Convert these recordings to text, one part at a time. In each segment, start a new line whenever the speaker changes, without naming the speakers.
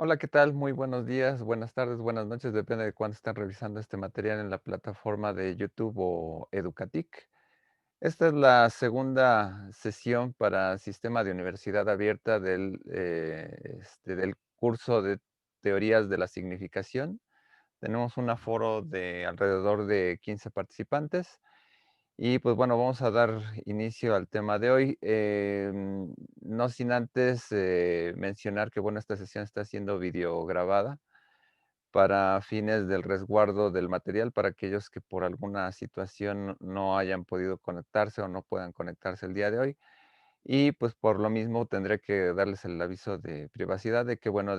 Hola, ¿qué tal? Muy buenos días, buenas tardes, buenas noches, depende de cuándo estén revisando este material en la plataforma de YouTube o Educatic. Esta es la segunda sesión para Sistema de Universidad Abierta del curso de Teorías de la Significación. Tenemos un aforo de alrededor de 15 participantes y pues bueno, vamos a dar inicio al tema de hoy. No sin antes mencionar que bueno, esta sesión está siendo videograbada para fines del resguardo del material para aquellos que por alguna situación no hayan podido conectarse o no puedan conectarse el día de hoy. Y pues por lo mismo tendré que darles el aviso de privacidad de que, bueno,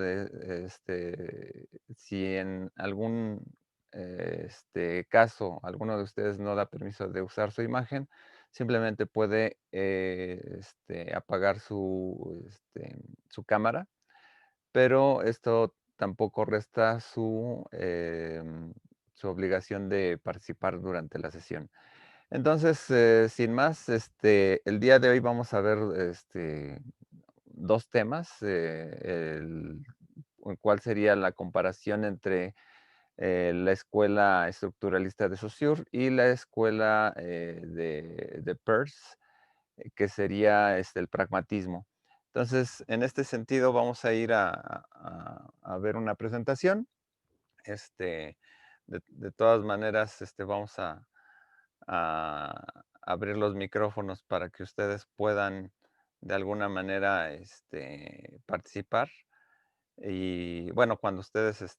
si en algún caso alguno de ustedes no da permiso de usar su imagen, simplemente puede apagar su cámara, pero esto tampoco resta su obligación de participar durante la sesión. Entonces, sin más, el día de hoy vamos a ver, 2 temas, cuál sería la comparación entre, la escuela estructuralista de Saussure y la escuela, de Peirce, que sería, el pragmatismo. Entonces, en este sentido, vamos a ir a ver una presentación. Este, de todas maneras, vamos a abrir los micrófonos para que ustedes puedan de alguna manera, participar. Y bueno, cuando ustedes,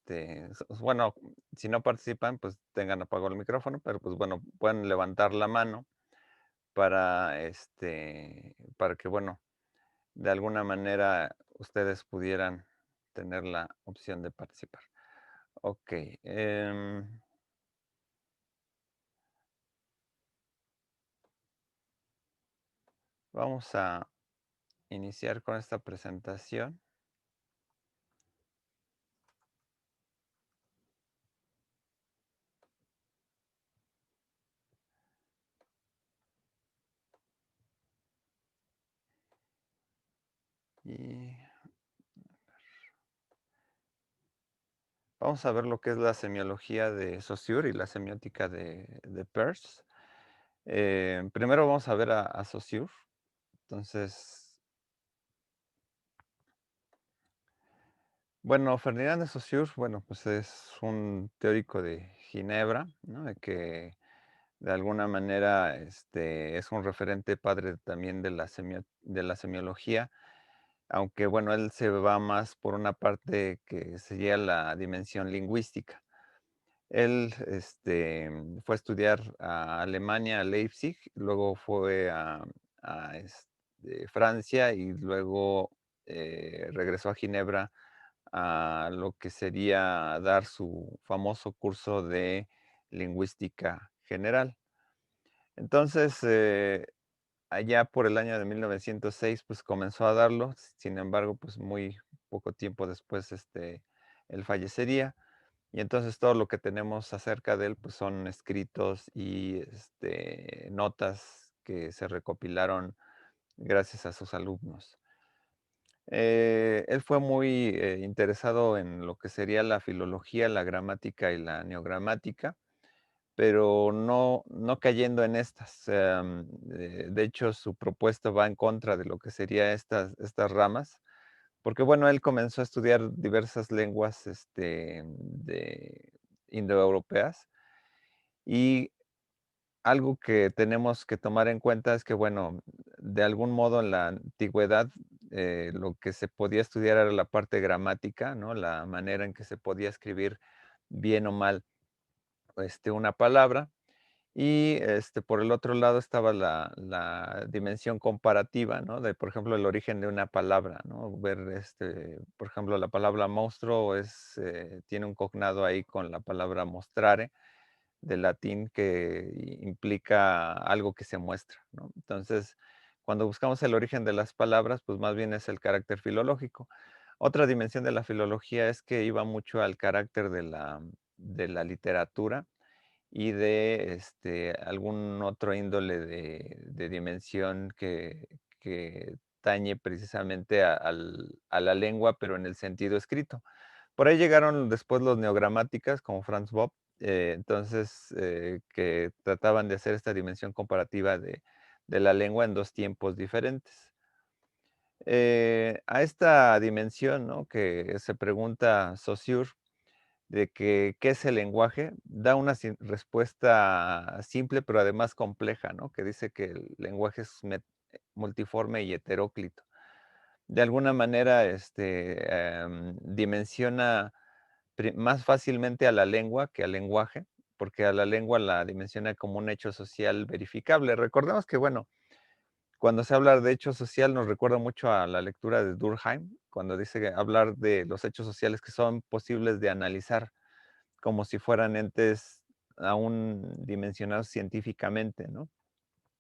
bueno, si no participan, pues tengan apagado el micrófono, pero pues bueno, pueden levantar la mano para que, bueno, de alguna manera ustedes pudieran tener la opción de participar. Ok, vamos a iniciar con esta presentación. Y vamos a ver lo que es la semiología de Saussure y la semiótica de Peirce. Primero vamos a ver a Saussure. Entonces, bueno, Ferdinand de Saussure, bueno, pues es un teórico de Ginebra, ¿no? De que de alguna manera es un referente padre también de de la semiología, aunque bueno, él se va más por una parte que sería la dimensión lingüística. Él, fue a estudiar a Alemania, a Leipzig, luego fue a Francia y luego, regresó a Ginebra a lo que sería dar su famoso curso de lingüística general. Entonces, allá por el año de 1906, pues, comenzó a darlo, sin embargo, pues, muy poco tiempo después, él fallecería. Y entonces todo lo que tenemos acerca de él, pues son escritos y notas que se recopilaron gracias a sus alumnos. Él fue muy interesado en lo que sería la filología, la gramática y la neogramática, pero no cayendo en estas. De hecho, su propuesta va en contra de lo que sería estas ramas, porque bueno, él comenzó a estudiar diversas lenguas indoeuropeas y algo que tenemos que tomar en cuenta es que, bueno, de algún modo en la antigüedad lo que se podía estudiar era la parte gramática, ¿no? La manera en que se podía escribir bien o mal una palabra. Y por el otro lado estaba la dimensión comparativa, ¿no? De, por ejemplo, el origen de una palabra, ¿no? Ver, por ejemplo, la palabra monstruo tiene un cognado ahí con la palabra mostrare, del latín, que implica algo que se muestra, ¿no? Entonces, cuando buscamos el origen de las palabras, pues más bien es el carácter filológico. Otra dimensión de la filología es que iba mucho al carácter de la literatura y de algún otro índole de dimensión que atañe precisamente a la lengua, pero en el sentido escrito. Por ahí llegaron después los neogramáticas, como Franz Bopp, que trataban de hacer esta dimensión comparativa de la lengua en dos tiempos diferentes. A esta dimensión, ¿no?, que se pregunta Saussure, de que, ¿qué es el lenguaje? Da una respuesta simple, pero además compleja, ¿no? Que dice que el lenguaje es multiforme y heteróclito. De alguna manera, dimensiona más fácilmente a la lengua que al lenguaje, porque a la lengua la dimensiona como un hecho social verificable. Recordemos que, bueno, cuando se habla de hecho social nos recuerda mucho a la lectura de Durkheim, cuando dice que hablar de los hechos sociales que son posibles de analizar como si fueran entes aún dimensionados científicamente, ¿no?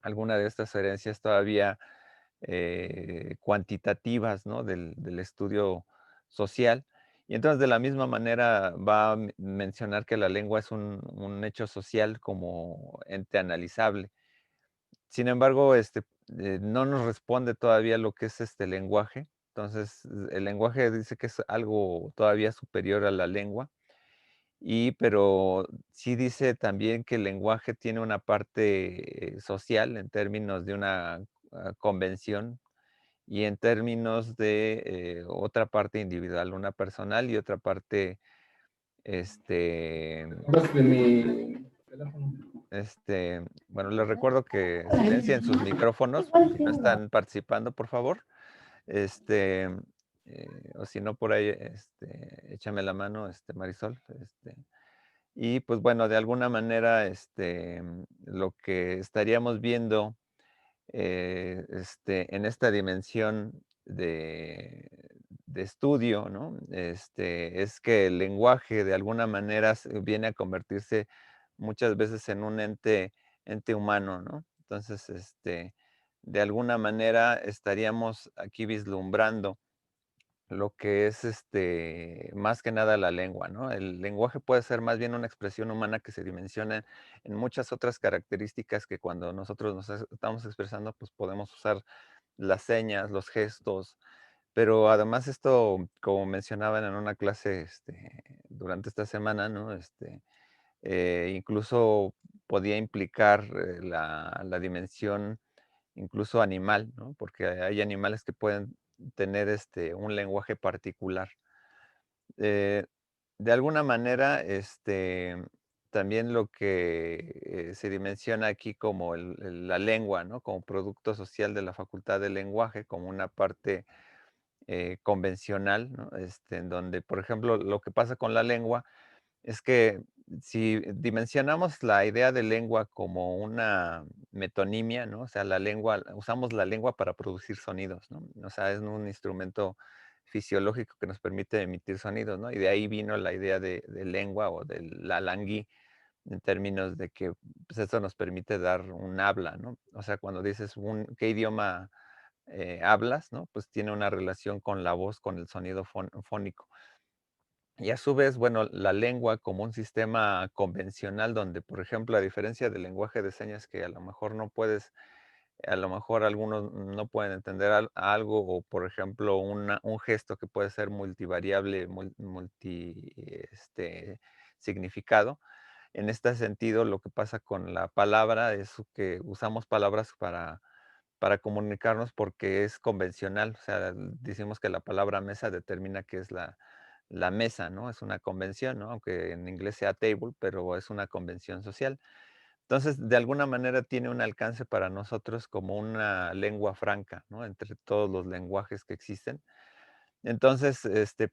Alguna de estas herencias todavía cuantitativas, ¿no?, del estudio social. Y entonces de la misma manera va a mencionar que la lengua es un hecho social como ente analizable. Sin embargo, no nos responde todavía lo que es este lenguaje. Entonces, el lenguaje dice que es algo todavía superior a la lengua, pero sí dice también que el lenguaje tiene una parte social en términos de una convención y en términos de otra parte individual, una personal y otra parte, este,
De mi teléfono.
bueno, les recuerdo que silencien sus micrófonos si no están participando, por favor. Este, o si no, por ahí, échame la mano, Marisol. Y pues bueno, de alguna manera, lo que estaríamos viendo en esta dimensión de estudio, ¿no? Es que el lenguaje de alguna manera viene a convertirse muchas veces en un ente humano, ¿no? Entonces, de alguna manera estaríamos aquí vislumbrando lo que es, más que nada la lengua, ¿no? El lenguaje puede ser más bien una expresión humana que se dimensiona en muchas otras características que cuando nosotros nos estamos expresando, pues podemos usar las señas, los gestos, pero además esto, como mencionaban en una clase, durante esta semana, ¿no? Incluso podía implicar la dimensión incluso animal, ¿no? Porque hay animales que pueden tener un lenguaje particular. Eh, de alguna manera, también lo que se dimensiona aquí como la lengua, ¿no? Como producto social de la facultad del lenguaje, como una parte convencional, ¿no? En donde, por ejemplo, lo que pasa con la lengua es que si dimensionamos la idea de lengua como una metonimia, ¿no? O sea, usamos la lengua para producir sonidos, ¿no? O sea, es un instrumento fisiológico que nos permite emitir sonidos, ¿no? Y de ahí vino la idea de lengua o de la langui, en términos de que pues, eso nos permite dar un habla, ¿no? O sea, cuando dices qué idioma hablas, ¿no? Pues tiene una relación con la voz, con el sonido fónico. Y a su vez, bueno, la lengua como un sistema convencional donde, por ejemplo, a diferencia del lenguaje de señas que a lo mejor no puedes, a lo mejor algunos no pueden entender algo o, por ejemplo, un gesto que puede ser multivariable, significado. En este sentido, lo que pasa con la palabra es que usamos palabras para comunicarnos porque es convencional. O sea, decimos que la palabra mesa determina qué es la mesa, ¿no? Es una convención, ¿no? Aunque en inglés sea table, pero es una convención social. Entonces, de alguna manera tiene un alcance para nosotros como una lengua franca, ¿no? Entre todos los lenguajes que existen. Entonces,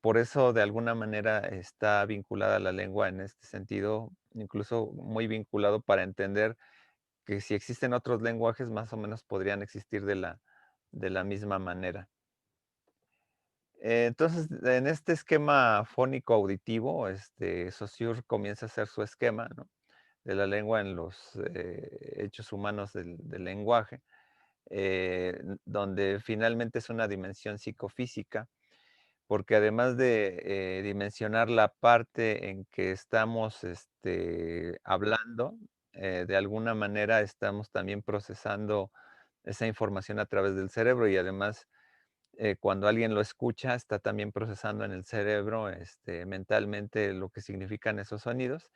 por eso de alguna manera está vinculada la lengua en este sentido, incluso muy vinculado para entender que si existen otros lenguajes, más o menos podrían existir de la misma manera. Entonces, en este esquema fónico auditivo, Saussure comienza a hacer su esquema, ¿no? De la lengua en los hechos humanos del lenguaje, donde finalmente es una dimensión psicofísica, porque además de dimensionar la parte en que estamos hablando, de alguna manera estamos también procesando esa información a través del cerebro y además cuando alguien lo escucha, está también procesando en el cerebro, mentalmente lo que significan esos sonidos.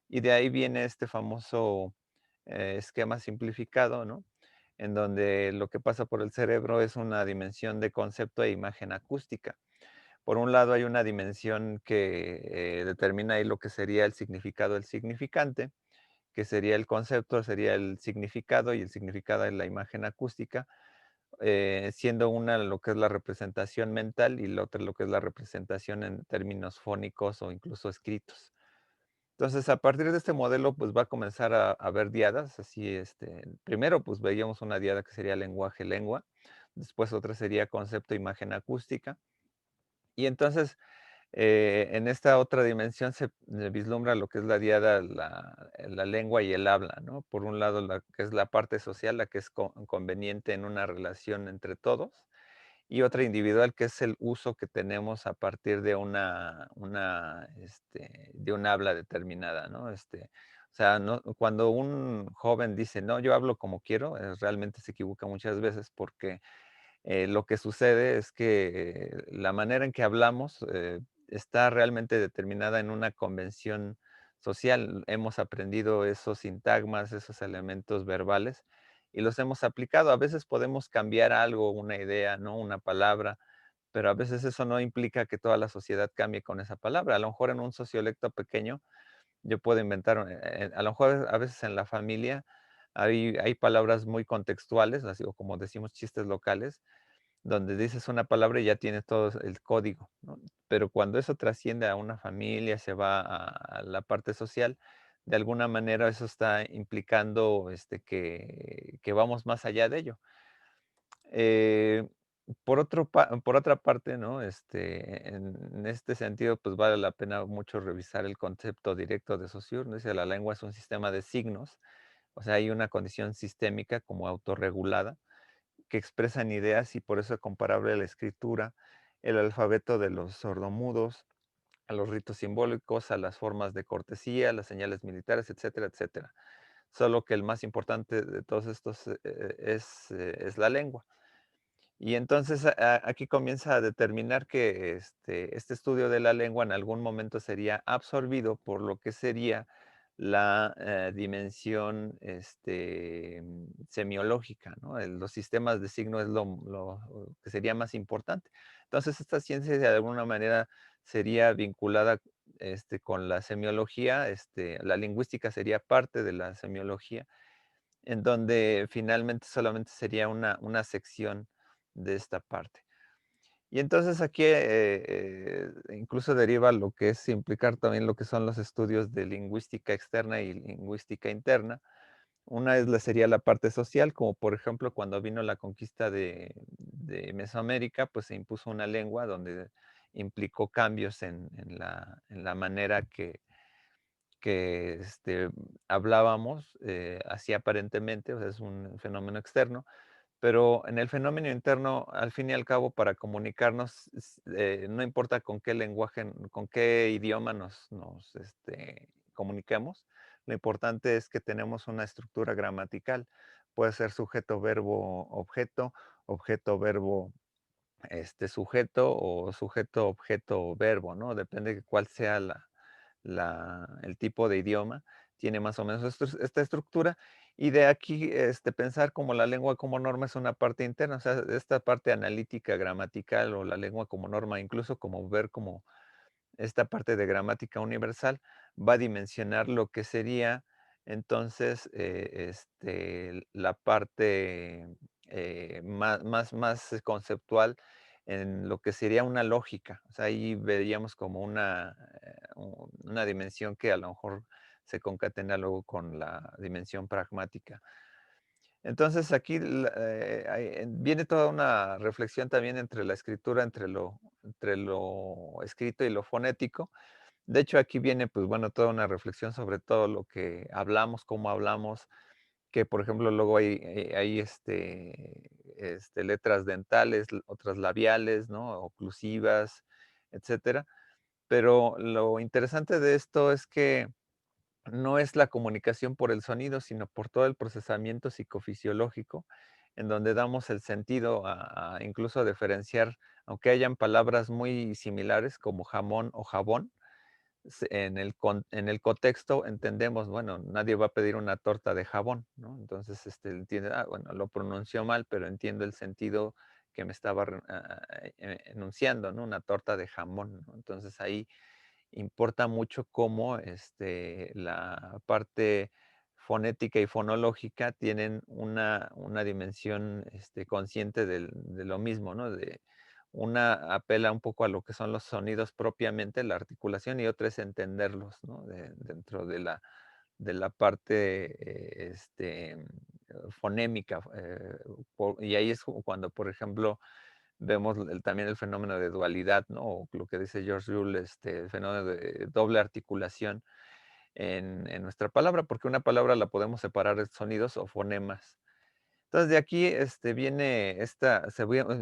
Y de ahí viene este famoso esquema simplificado, ¿no? En donde lo que pasa por el cerebro es una dimensión de concepto e imagen acústica. Por un lado hay una dimensión que determina ahí lo que sería el significado del significante, que sería el concepto, sería el significado y el significado es la imagen acústica, siendo una lo que es la representación mental y la otra lo que es la representación en términos fónicos o incluso escritos. Entonces, a partir de este modelo, pues va a comenzar a haber diadas, así, primero, pues veíamos una diada que sería lenguaje-lengua, después otra sería concepto, imagen acústica, y entonces en esta otra dimensión se vislumbra lo que es la diada, la lengua y el habla, ¿no? Por un lado, la que es la parte social, la que es conveniente en una relación entre todos, y otra individual, que es el uso que tenemos a partir de de un habla determinada, ¿no? O sea, cuando un joven dice, no, yo hablo como quiero, realmente se equivoca muchas veces porque lo que sucede es que la manera en que hablamos está realmente determinada en una convención social. Hemos aprendido esos sintagmas, esos elementos verbales y los hemos aplicado. A veces podemos cambiar algo, una idea, ¿no? Una palabra, pero a veces eso no implica que toda la sociedad cambie con esa palabra. A lo mejor en un sociolecto pequeño yo puedo inventar, a lo mejor a veces en la familia hay palabras muy contextuales, así, o como decimos chistes locales, donde dices una palabra y ya tienes todo el código, ¿no? Pero cuando eso trasciende a una familia, se va a la parte social, de alguna manera eso está implicando que vamos más allá de ello. Eh, por otra parte, ¿no? En este sentido, pues vale la pena mucho revisar el concepto directo de Saussure, ¿no? Dice, la lengua es un sistema de signos, o sea, hay una condición sistémica como autorregulada que expresan ideas y por eso es comparable a la escritura, el alfabeto de los sordomudos, a los ritos simbólicos, a las formas de cortesía, las señales militares, etcétera, etcétera. Solo que el más importante de todos estos es la lengua. Y entonces aquí comienza a determinar que este estudio de la lengua en algún momento sería absorbido por lo que sería la dimensión semiológica, ¿no? Los sistemas de signo es lo que sería más importante. Entonces, esta ciencia de alguna manera sería vinculada con la semiología, la lingüística sería parte de la semiología en donde finalmente solamente sería una sección de esta parte. Y entonces aquí incluso deriva lo que es implicar también lo que son los estudios de lingüística externa y lingüística interna. Una es sería la parte social, como por ejemplo cuando vino la conquista de Mesoamérica, pues se impuso una lengua donde implicó cambios en la manera que hablábamos, así aparentemente, o sea, es un fenómeno externo, pero en el fenómeno interno, al fin y al cabo, para comunicarnos, no importa con qué lenguaje, con qué idioma nos comuniquemos, lo importante es que tenemos una estructura gramatical. Puede ser sujeto, verbo, objeto, objeto, verbo, sujeto o sujeto, objeto, verbo, ¿no? Depende de cuál sea el tipo de idioma, tiene más o menos esta estructura. Y de aquí pensar como la lengua como norma es una parte interna, o sea, esta parte analítica, gramatical o la lengua como norma, incluso como ver como esta parte de gramática universal va a dimensionar lo que sería entonces la parte más conceptual en lo que sería una lógica. O sea, ahí veríamos como una dimensión que a lo mejor se concatena luego con la dimensión pragmática. Entonces aquí viene toda una reflexión también entre la escritura, entre lo escrito y lo fonético. De hecho, aquí viene, pues bueno, toda una reflexión sobre todo lo que hablamos, cómo hablamos, que por ejemplo luego hay letras dentales, otras labiales, ¿no? Oclusivas, etcétera. Pero lo interesante de esto es que no es la comunicación por el sonido, sino por todo el procesamiento psicofisiológico en donde damos el sentido a incluso diferenciar, aunque hayan palabras muy similares como jamón o jabón, en el contexto entendemos, bueno, nadie va a pedir una torta de jabón, ¿no? Entonces, entiende, bueno, lo pronunció mal, pero entiendo el sentido que me estaba enunciando, ¿no? Una torta de jamón, ¿no? Entonces ahí importa mucho cómo la parte fonética y fonológica tienen una dimensión consciente de lo mismo, ¿no? Una apela un poco a lo que son los sonidos propiamente, la articulación, y otra es entenderlos, ¿no? Dentro de la parte fonémica. Y ahí es cuando, por ejemplo, vemos también el fenómeno de dualidad, ¿no? O lo que dice George Rule, el fenómeno de doble articulación en nuestra palabra, porque una palabra la podemos separar en sonidos o fonemas. Entonces, de aquí viene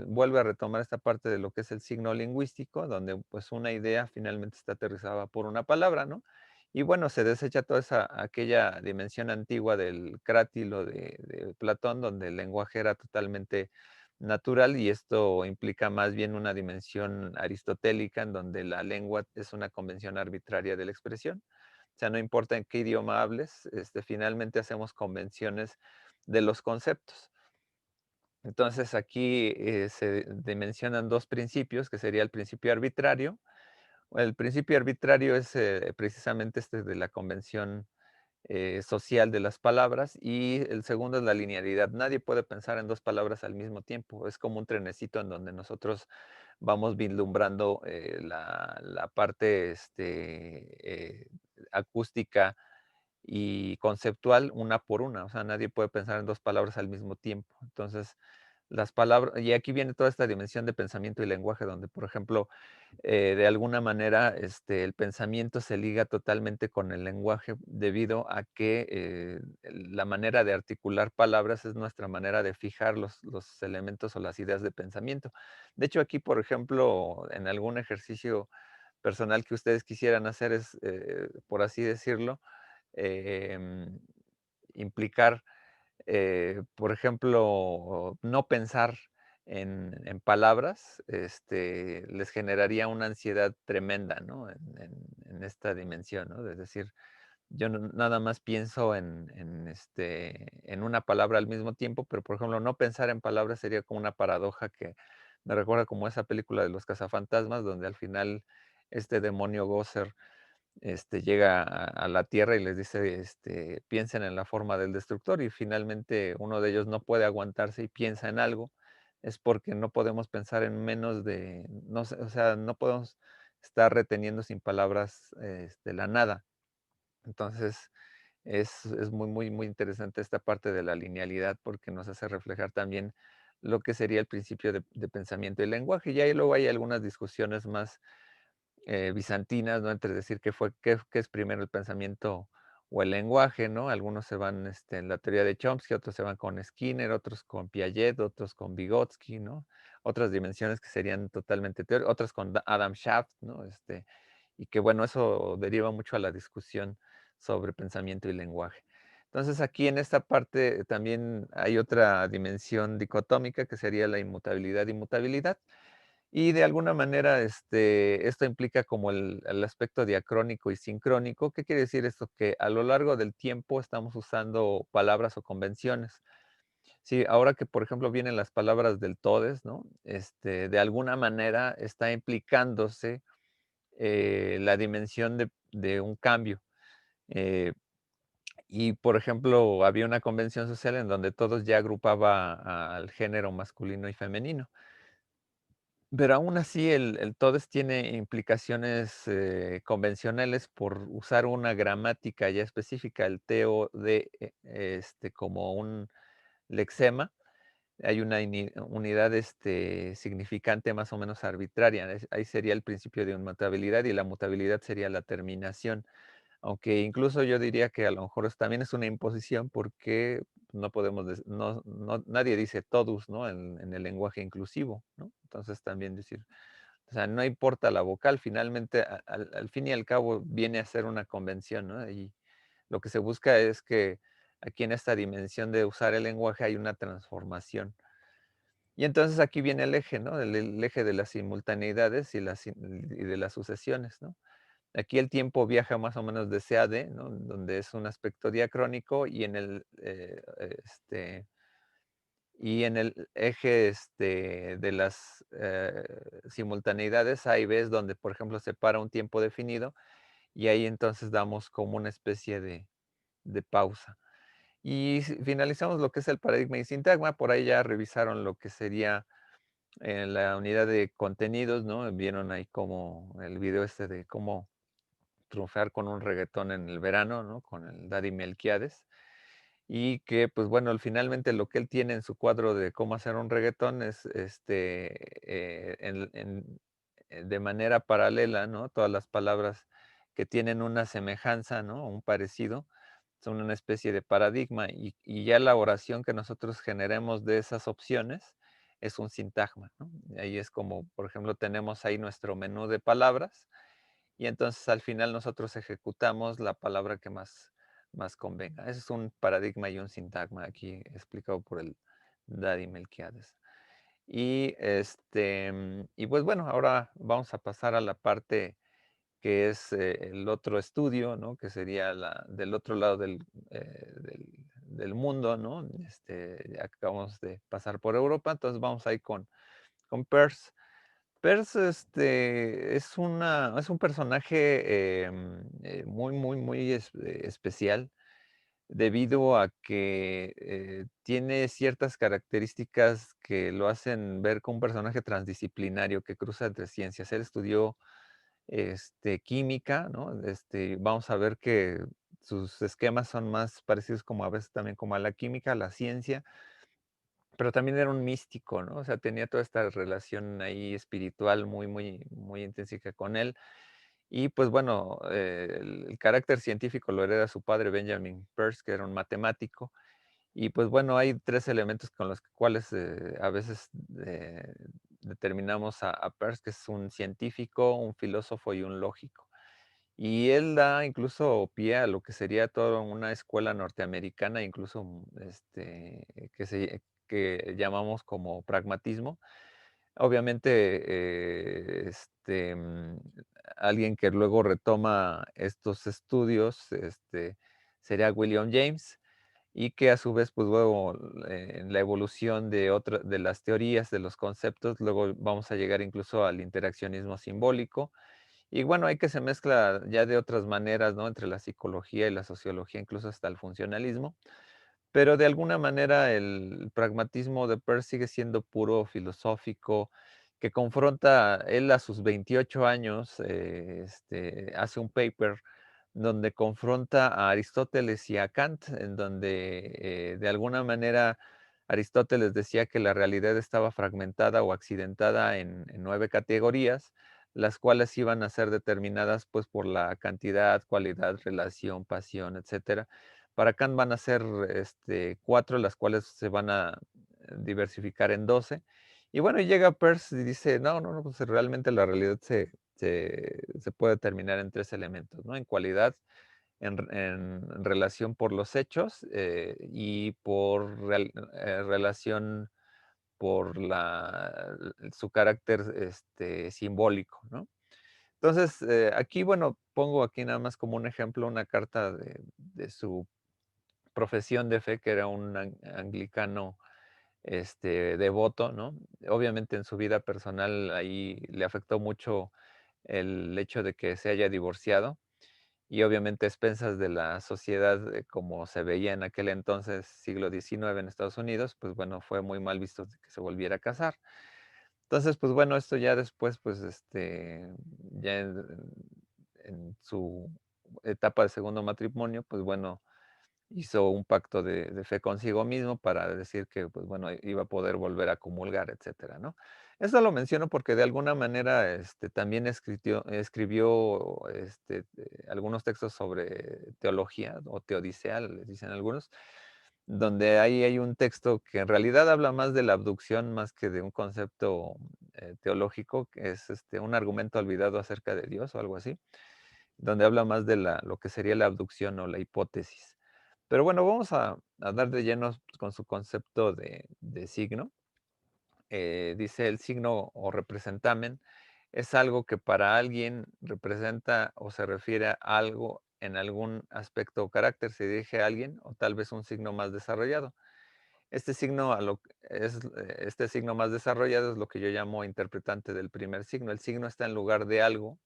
vuelve a retomar esta parte de lo que es el signo lingüístico, donde pues una idea finalmente está aterrizada por una palabra, ¿no? Y bueno, se desecha toda aquella dimensión antigua del crátilo de Platón, donde el lenguaje era totalmente natural y esto implica más bien una dimensión aristotélica en donde la lengua es una convención arbitraria de la expresión. O sea, no importa en qué idioma hables, finalmente hacemos convenciones de los conceptos. Entonces aquí se dimensionan dos principios, que sería el principio arbitrario. El principio arbitrario es precisamente de la convención social de las palabras y el segundo es la linealidad. Nadie puede pensar en dos palabras al mismo tiempo. Es como un trenecito en donde nosotros vamos vislumbrando la parte acústica y conceptual una por una. O sea, nadie puede pensar en dos palabras al mismo tiempo. Entonces, las palabras, y aquí viene toda esta dimensión de pensamiento y lenguaje, donde, por ejemplo, de alguna manera, el pensamiento se liga totalmente con el lenguaje debido a que la manera de articular palabras es nuestra manera de fijar los elementos o las ideas de pensamiento. De hecho, aquí, por ejemplo, en algún ejercicio personal que ustedes quisieran hacer es, por así decirlo, em, implicar por ejemplo, no pensar en palabras, les generaría una ansiedad tremenda, ¿no? En esta dimensión, ¿no? Es decir, yo nada más pienso en una palabra al mismo tiempo, pero, por ejemplo, no pensar en palabras sería como una paradoja que me recuerda como esa película de los cazafantasmas, donde al final este demonio Gozer llega a la Tierra y les dice, piensen en la forma del destructor y finalmente uno de ellos no puede aguantarse y piensa en algo, es porque no podemos pensar en menos de, no sé, o sea, no podemos estar reteniendo sin palabras la nada. Entonces, es muy, muy, muy interesante esta parte de la linealidad porque nos hace reflejar también lo que sería el principio de pensamiento y lenguaje. Y ahí luego hay algunas discusiones más bizantinas, ¿no? Entre decir qué es primero el pensamiento o el lenguaje, ¿no? Algunos se van en la teoría de Chomsky, otros se van con Skinner, otros con Piaget, otros con Vygotsky, ¿no? Otras dimensiones que serían totalmente teóricas, otras con Adam Shaft, ¿no? Y que bueno, eso deriva mucho a la discusión sobre pensamiento y lenguaje. Entonces aquí en esta parte también hay otra dimensión dicotómica que sería la inmutabilidad y mutabilidad. Y de alguna manera, esto implica como el aspecto diacrónico y sincrónico. ¿Qué quiere decir esto? Que a lo largo del tiempo estamos usando palabras o convenciones. Sí, ahora que, por ejemplo, vienen las palabras del todes, ¿no? De alguna manera está implicándose la dimensión de un cambio. Eh, y, por ejemplo, había una convención social en donde todos ya agrupaba al género masculino y femenino. Pero aún así el todes tiene implicaciones, convencionales por usar una gramática ya específica, el TOD, como un lexema. Hay una unidad, significante más o menos arbitraria. Ahí sería el principio de inmutabilidad, y la mutabilidad sería la terminación. Aunque incluso yo diría que a lo mejor también es una imposición porque no podemos, nadie dice todos, ¿no? En el lenguaje inclusivo, ¿no? Entonces también decir, o sea, no importa la vocal, finalmente al fin y al cabo viene a ser una convención, ¿no? Y lo que se busca es que aquí en esta dimensión de usar el lenguaje hay una transformación. Y entonces aquí viene el eje, ¿no? El eje de las simultaneidades y de las sucesiones, ¿no? Aquí el tiempo viaja más o menos de C a D, ¿no? Donde es un aspecto diacrónico y en el eje de las simultaneidades A y B es donde, por ejemplo, se para un tiempo definido y ahí entonces damos como una especie de pausa. Y finalizamos lo que es el paradigma y sintagma, por ahí ya revisaron lo que sería la unidad de contenidos, ¿no? Vieron ahí como el video de cómo triunfar con un reggaetón en el verano, ¿no? Con el Daddy Melquiades. Y que, pues bueno, finalmente lo que él tiene en su cuadro de cómo hacer un reggaetón es de manera paralela, ¿no? Todas las palabras que tienen una semejanza, ¿no? Un parecido, son una especie de paradigma y ya la oración que nosotros generemos de esas opciones es un sintagma, ¿no? Ahí es como, por ejemplo, tenemos ahí nuestro menú de palabras y entonces al final nosotros ejecutamos la palabra que más convenga. Ese es un paradigma y un sintagma aquí explicado por el Daddy Melquiades. Y pues bueno, ahora vamos a pasar a la parte que es el otro estudio, ¿no? Que sería del otro lado del mundo, ¿no? Ya acabamos de pasar por Europa, entonces vamos ahí con Peirce. Peirce, es un personaje muy, muy, muy especial debido a que tiene ciertas características que lo hacen ver como un personaje transdisciplinario que cruza entre ciencias. Él estudió química, ¿no? Vamos a ver que sus esquemas son más parecidos como a veces también como a la química, a la ciencia, pero también era un místico, ¿no? O sea, tenía toda esta relación ahí espiritual muy, muy, muy intrínseca con él. Y pues bueno, el carácter científico lo hereda su padre Benjamin Peirce, que era un matemático. Y pues bueno, hay tres elementos con los cuales a veces determinamos a Peirce, que es un científico, un filósofo y un lógico. Y él da incluso pie a lo que sería toda una escuela norteamericana, incluso que llamamos como pragmatismo. Obviamente, alguien que luego retoma estos estudios, sería William James, y que a su vez, pues luego en la evolución de las teorías, de los conceptos, luego vamos a llegar incluso al interaccionismo simbólico, y bueno, hay que se mezcla ya de otras maneras, ¿no? Entre la psicología y la sociología, incluso hasta el funcionalismo. Pero de alguna manera el pragmatismo de Peirce sigue siendo puro filosófico, que confronta, él a sus 28 años, hace un paper donde confronta a Aristóteles y a Kant, en donde de alguna manera Aristóteles decía que la realidad estaba fragmentada o accidentada en 9 categorías, las cuales iban a ser determinadas pues por la cantidad, cualidad, relación, pasión, etcétera. Para Kant van a ser 4, las cuales se van a diversificar en 12. Y bueno, y llega Peirce y dice, no, no, no, pues realmente la realidad se puede determinar en 3 elementos, ¿no? En cualidad, en relación por los hechos y por relación por su carácter simbólico, ¿no? Entonces, aquí, bueno, pongo aquí nada más como un ejemplo una carta de su profesión de fe, que era un anglicano devoto, ¿no? Obviamente en su vida personal ahí le afectó mucho el hecho de que se haya divorciado y obviamente a expensas de la sociedad como se veía en aquel entonces, siglo XIX en Estados Unidos, pues bueno, fue muy mal visto que se volviera a casar. Entonces, pues bueno, esto ya después, pues ya en su etapa de segundo matrimonio, pues bueno, hizo un pacto de fe consigo mismo para decir que, pues bueno, iba a poder volver a comulgar, etcétera, ¿no? Eso lo menciono porque de alguna manera también escribió algunos textos sobre teología o teodicea, les dicen algunos, donde ahí hay un texto que en realidad habla más de la abducción más que de un concepto teológico, que es un argumento olvidado acerca de Dios o algo así, donde habla más de lo que sería la abducción o la hipótesis. Pero bueno, vamos a dar de lleno con su concepto de signo. Dice el signo o representamen es algo que para alguien representa o se refiere a algo en algún aspecto o carácter, se dirige a alguien o tal vez un signo más desarrollado. Este signo, este signo más desarrollado es lo que yo llamo interpretante del primer signo. El signo está en lugar de algo,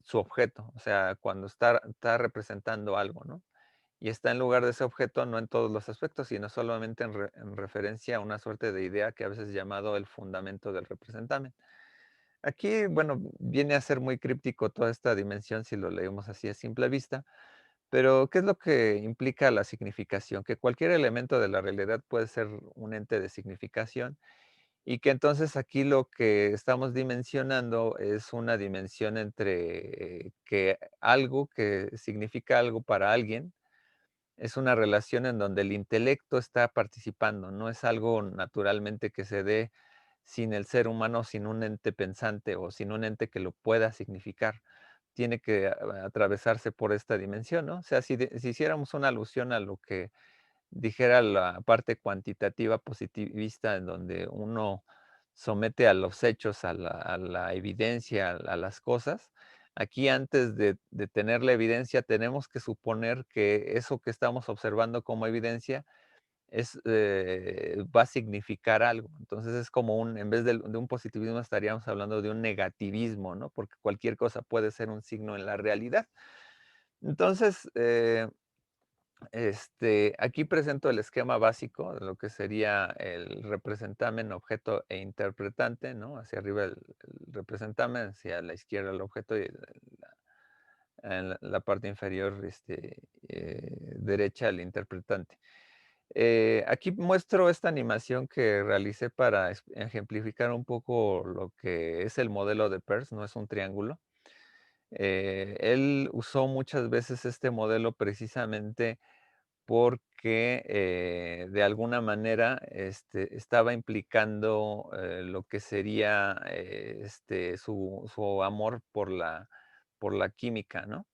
su objeto, o sea, cuando está representando algo, ¿no? Y está en lugar de ese objeto, no en todos los aspectos, sino solamente en referencia a una suerte de idea que a veces es llamado el fundamento del representamen. Aquí, bueno, viene a ser muy críptico toda esta dimensión si lo leemos así a simple vista, pero ¿qué es lo que implica la significación? Que cualquier elemento de la realidad puede ser un ente de significación y que entonces aquí lo que estamos dimensionando es una dimensión entre que algo que significa algo para alguien es una relación en donde el intelecto está participando, no es algo naturalmente que se dé sin el ser humano, sin un ente pensante o sin un ente que lo pueda significar. Tiene que atravesarse por esta dimensión, ¿no? O sea, si hiciéramos una alusión a lo que dijera la parte cuantitativa positivista, en donde uno somete a los hechos, a la evidencia, a las cosas. Aquí antes de tener la evidencia tenemos que suponer que eso que estamos observando como evidencia va a significar algo. Entonces es como en vez de un positivismo estaríamos hablando de un negativismo, ¿no? Porque cualquier cosa puede ser un signo en la realidad. Entonces, aquí presento el esquema básico de lo que sería el representamen, objeto e interpretante, ¿no? Hacia arriba el representamen, hacia la izquierda el objeto y en la parte inferior, derecha el interpretante. Aquí muestro esta animación que realicé para ejemplificar un poco lo que es el modelo de Peirce, no es un triángulo. Él usó muchas veces este modelo precisamente porque, de alguna manera, estaba implicando, lo que sería, su amor por la química, ¿no?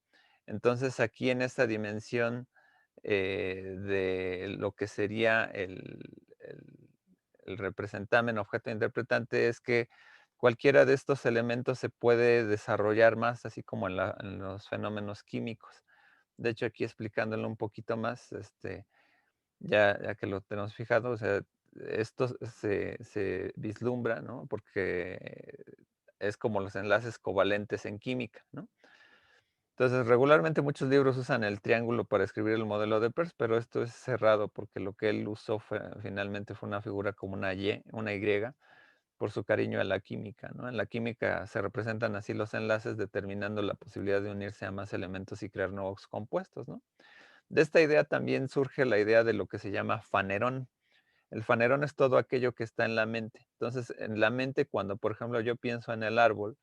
Entonces, aquí en esta dimensión, de lo que sería el el representamen, objeto interpretante, es que cualquiera de estos elementos se puede desarrollar más, así como en los fenómenos químicos. De hecho, aquí explicándolo un poquito más, ya que lo tenemos fijado, o sea, esto se vislumbra, ¿no? Porque es como los enlaces covalentes en química, ¿no? Entonces, regularmente muchos libros usan el triángulo para escribir el modelo de Peirce, pero esto es cerrado porque lo que él usó finalmente fue una figura como una Y, por su cariño a la química, ¿no? En la química se representan así los enlaces determinando la posibilidad de unirse a más elementos y crear nuevos compuestos, ¿no? De esta idea también surge la idea de lo que se llama fanerón. El fanerón es todo aquello que está en la mente. Entonces, en la mente, cuando, por ejemplo, yo pienso en el árbol,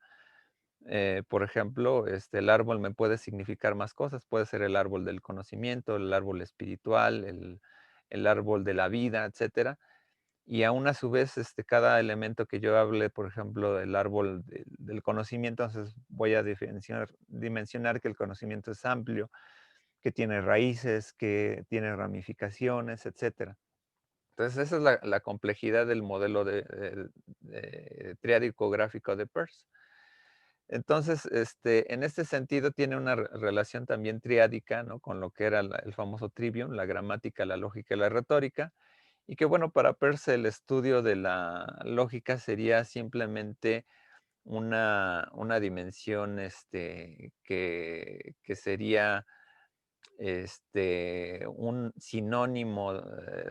por ejemplo, el árbol me puede significar más cosas. Puede ser el árbol del conocimiento, el árbol espiritual, el árbol de la vida, etcétera. Y aún a su vez, cada elemento que yo hable, por ejemplo, del árbol del conocimiento, entonces voy a dimensionar que el conocimiento es amplio, que tiene raíces, que tiene ramificaciones, etcétera. Entonces, esa es la complejidad del modelo de triádico gráfico de Peirce. Entonces, en este sentido tiene una relación también triádica, ¿no? Con lo que era el famoso trivium, la gramática, la lógica y la retórica. Y que bueno, para Peirce el estudio de la lógica sería simplemente una dimensión que sería un sinónimo.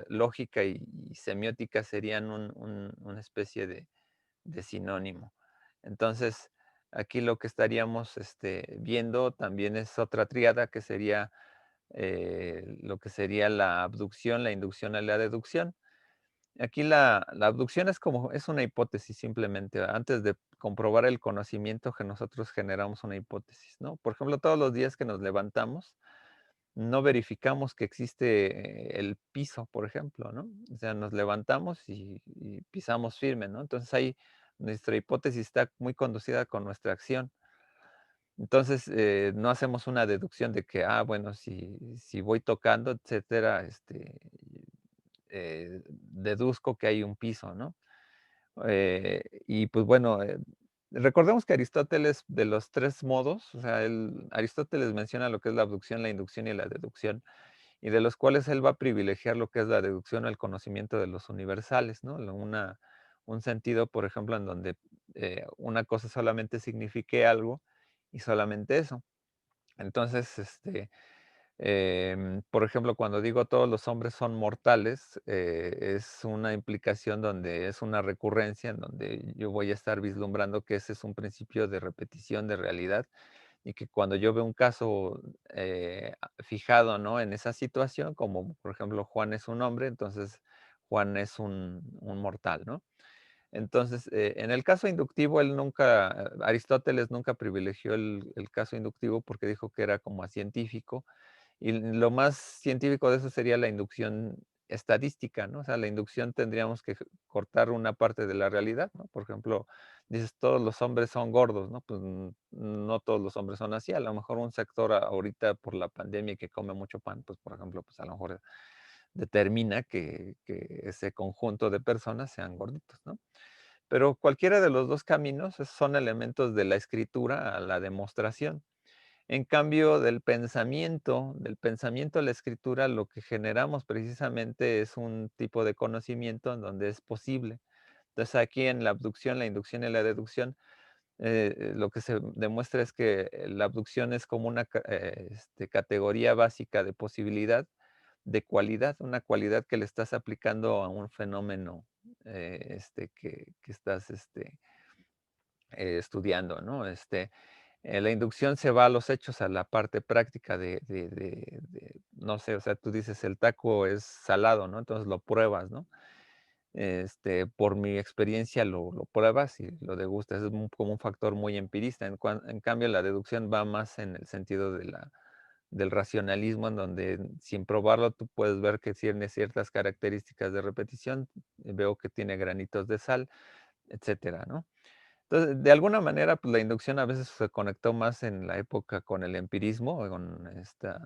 Lógica y semiótica serían una especie de sinónimo. Entonces, aquí lo que estaríamos viendo también es otra tríada que sería lo que sería la abducción, la inducción y la deducción. Aquí la abducción es una hipótesis simplemente. Antes de comprobar el conocimiento que nosotros generamos una hipótesis, ¿no? Por ejemplo, todos los días que nos levantamos, no verificamos que existe el piso, por ejemplo, ¿no? O sea, nos levantamos y pisamos firme, ¿no? Entonces ahí nuestra hipótesis está muy conducida con nuestra acción. Entonces, no hacemos una deducción de que, bueno, si voy tocando, etcétera, deduzco que hay un piso, ¿no? Y pues bueno, recordemos que Aristóteles, de los 3 modos, o sea, Aristóteles menciona lo que es la abducción, la inducción y la deducción, y de los cuales él va a privilegiar lo que es la deducción o el conocimiento de los universales, ¿no? Un sentido, por ejemplo, en donde una cosa solamente signifique algo y solamente eso. Entonces, por ejemplo, cuando digo todos los hombres son mortales, es una implicación donde es una recurrencia, en donde yo voy a estar vislumbrando que ese es un principio de repetición de realidad y que cuando yo veo un caso fijado, ¿no? En esa situación, como por ejemplo Juan es un hombre, entonces Juan es un mortal, ¿no? Entonces, en el caso inductivo, Aristóteles nunca privilegió el caso inductivo porque dijo que era como científico, y lo más científico de eso sería la inducción estadística, ¿no? O sea, la inducción tendríamos que cortar una parte de la realidad, ¿no? Por ejemplo, dices, todos los hombres son gordos, ¿no? Pues no todos los hombres son así. A lo mejor un sector ahorita por la pandemia que come mucho pan, pues por ejemplo, pues a lo mejor determina que ese conjunto de personas sean gorditos, ¿no? Pero cualquiera de los dos caminos son elementos de la escritura a la demostración. En cambio, del pensamiento a la escritura, lo que generamos precisamente es un tipo de conocimiento en donde es posible. Entonces, aquí en la abducción, la inducción y la deducción, lo que se demuestra es que la abducción es como una categoría básica de posibilidad, de cualidad, una cualidad que le estás aplicando a un fenómeno que estás estudiando, ¿no? La inducción se va a los hechos, a la parte práctica no sé, o sea, tú dices, el taco es salado, ¿no? Entonces lo pruebas, ¿no? Por mi experiencia lo pruebas y lo degustas, es como un factor muy empirista. En cambio, la deducción va más en el sentido del racionalismo, en donde sin probarlo tú puedes ver que tiene ciertas características de repetición, veo que tiene granitos de sal, etcétera, ¿no? Entonces, de alguna manera, pues, la inducción a veces se conectó más en la época con el empirismo, con estas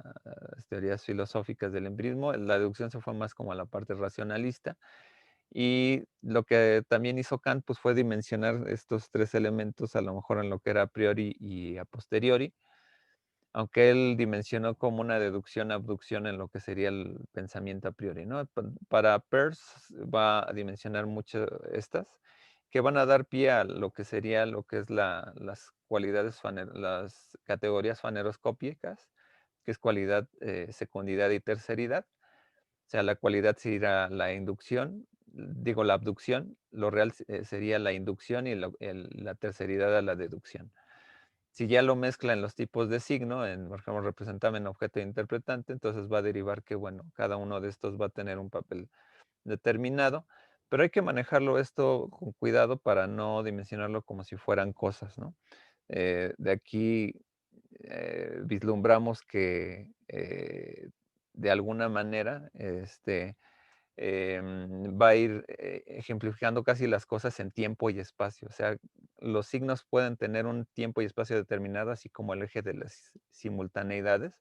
teorías filosóficas del empirismo. La deducción se fue más como a la parte racionalista. Y lo que también hizo Kant, pues, fue dimensionar estos 3 elementos, a lo mejor en lo que era a priori y a posteriori, aunque él dimensionó como una deducción, abducción en lo que sería el pensamiento a priori, ¿no? Para Peirce va a dimensionar mucho estas, que van a dar pie a lo que sería lo que es las cualidades, las categorías faneroscópicas, que es cualidad, secundidad y terceridad. O sea, la cualidad sería la inducción, digo, la abducción, lo real sería la inducción y la terceridad a la deducción. Si ya lo mezcla en los tipos de signo, por ejemplo, representamen, objeto e interpretante, entonces va a derivar que, bueno, cada uno de estos va a tener un papel determinado, pero hay que manejarlo esto con cuidado para no dimensionarlo como si fueran cosas, ¿no? De aquí vislumbramos que de alguna manera va a ir ejemplificando casi las cosas en tiempo y espacio. O sea, los signos pueden tener un tiempo y espacio determinado, así como el eje de las simultaneidades,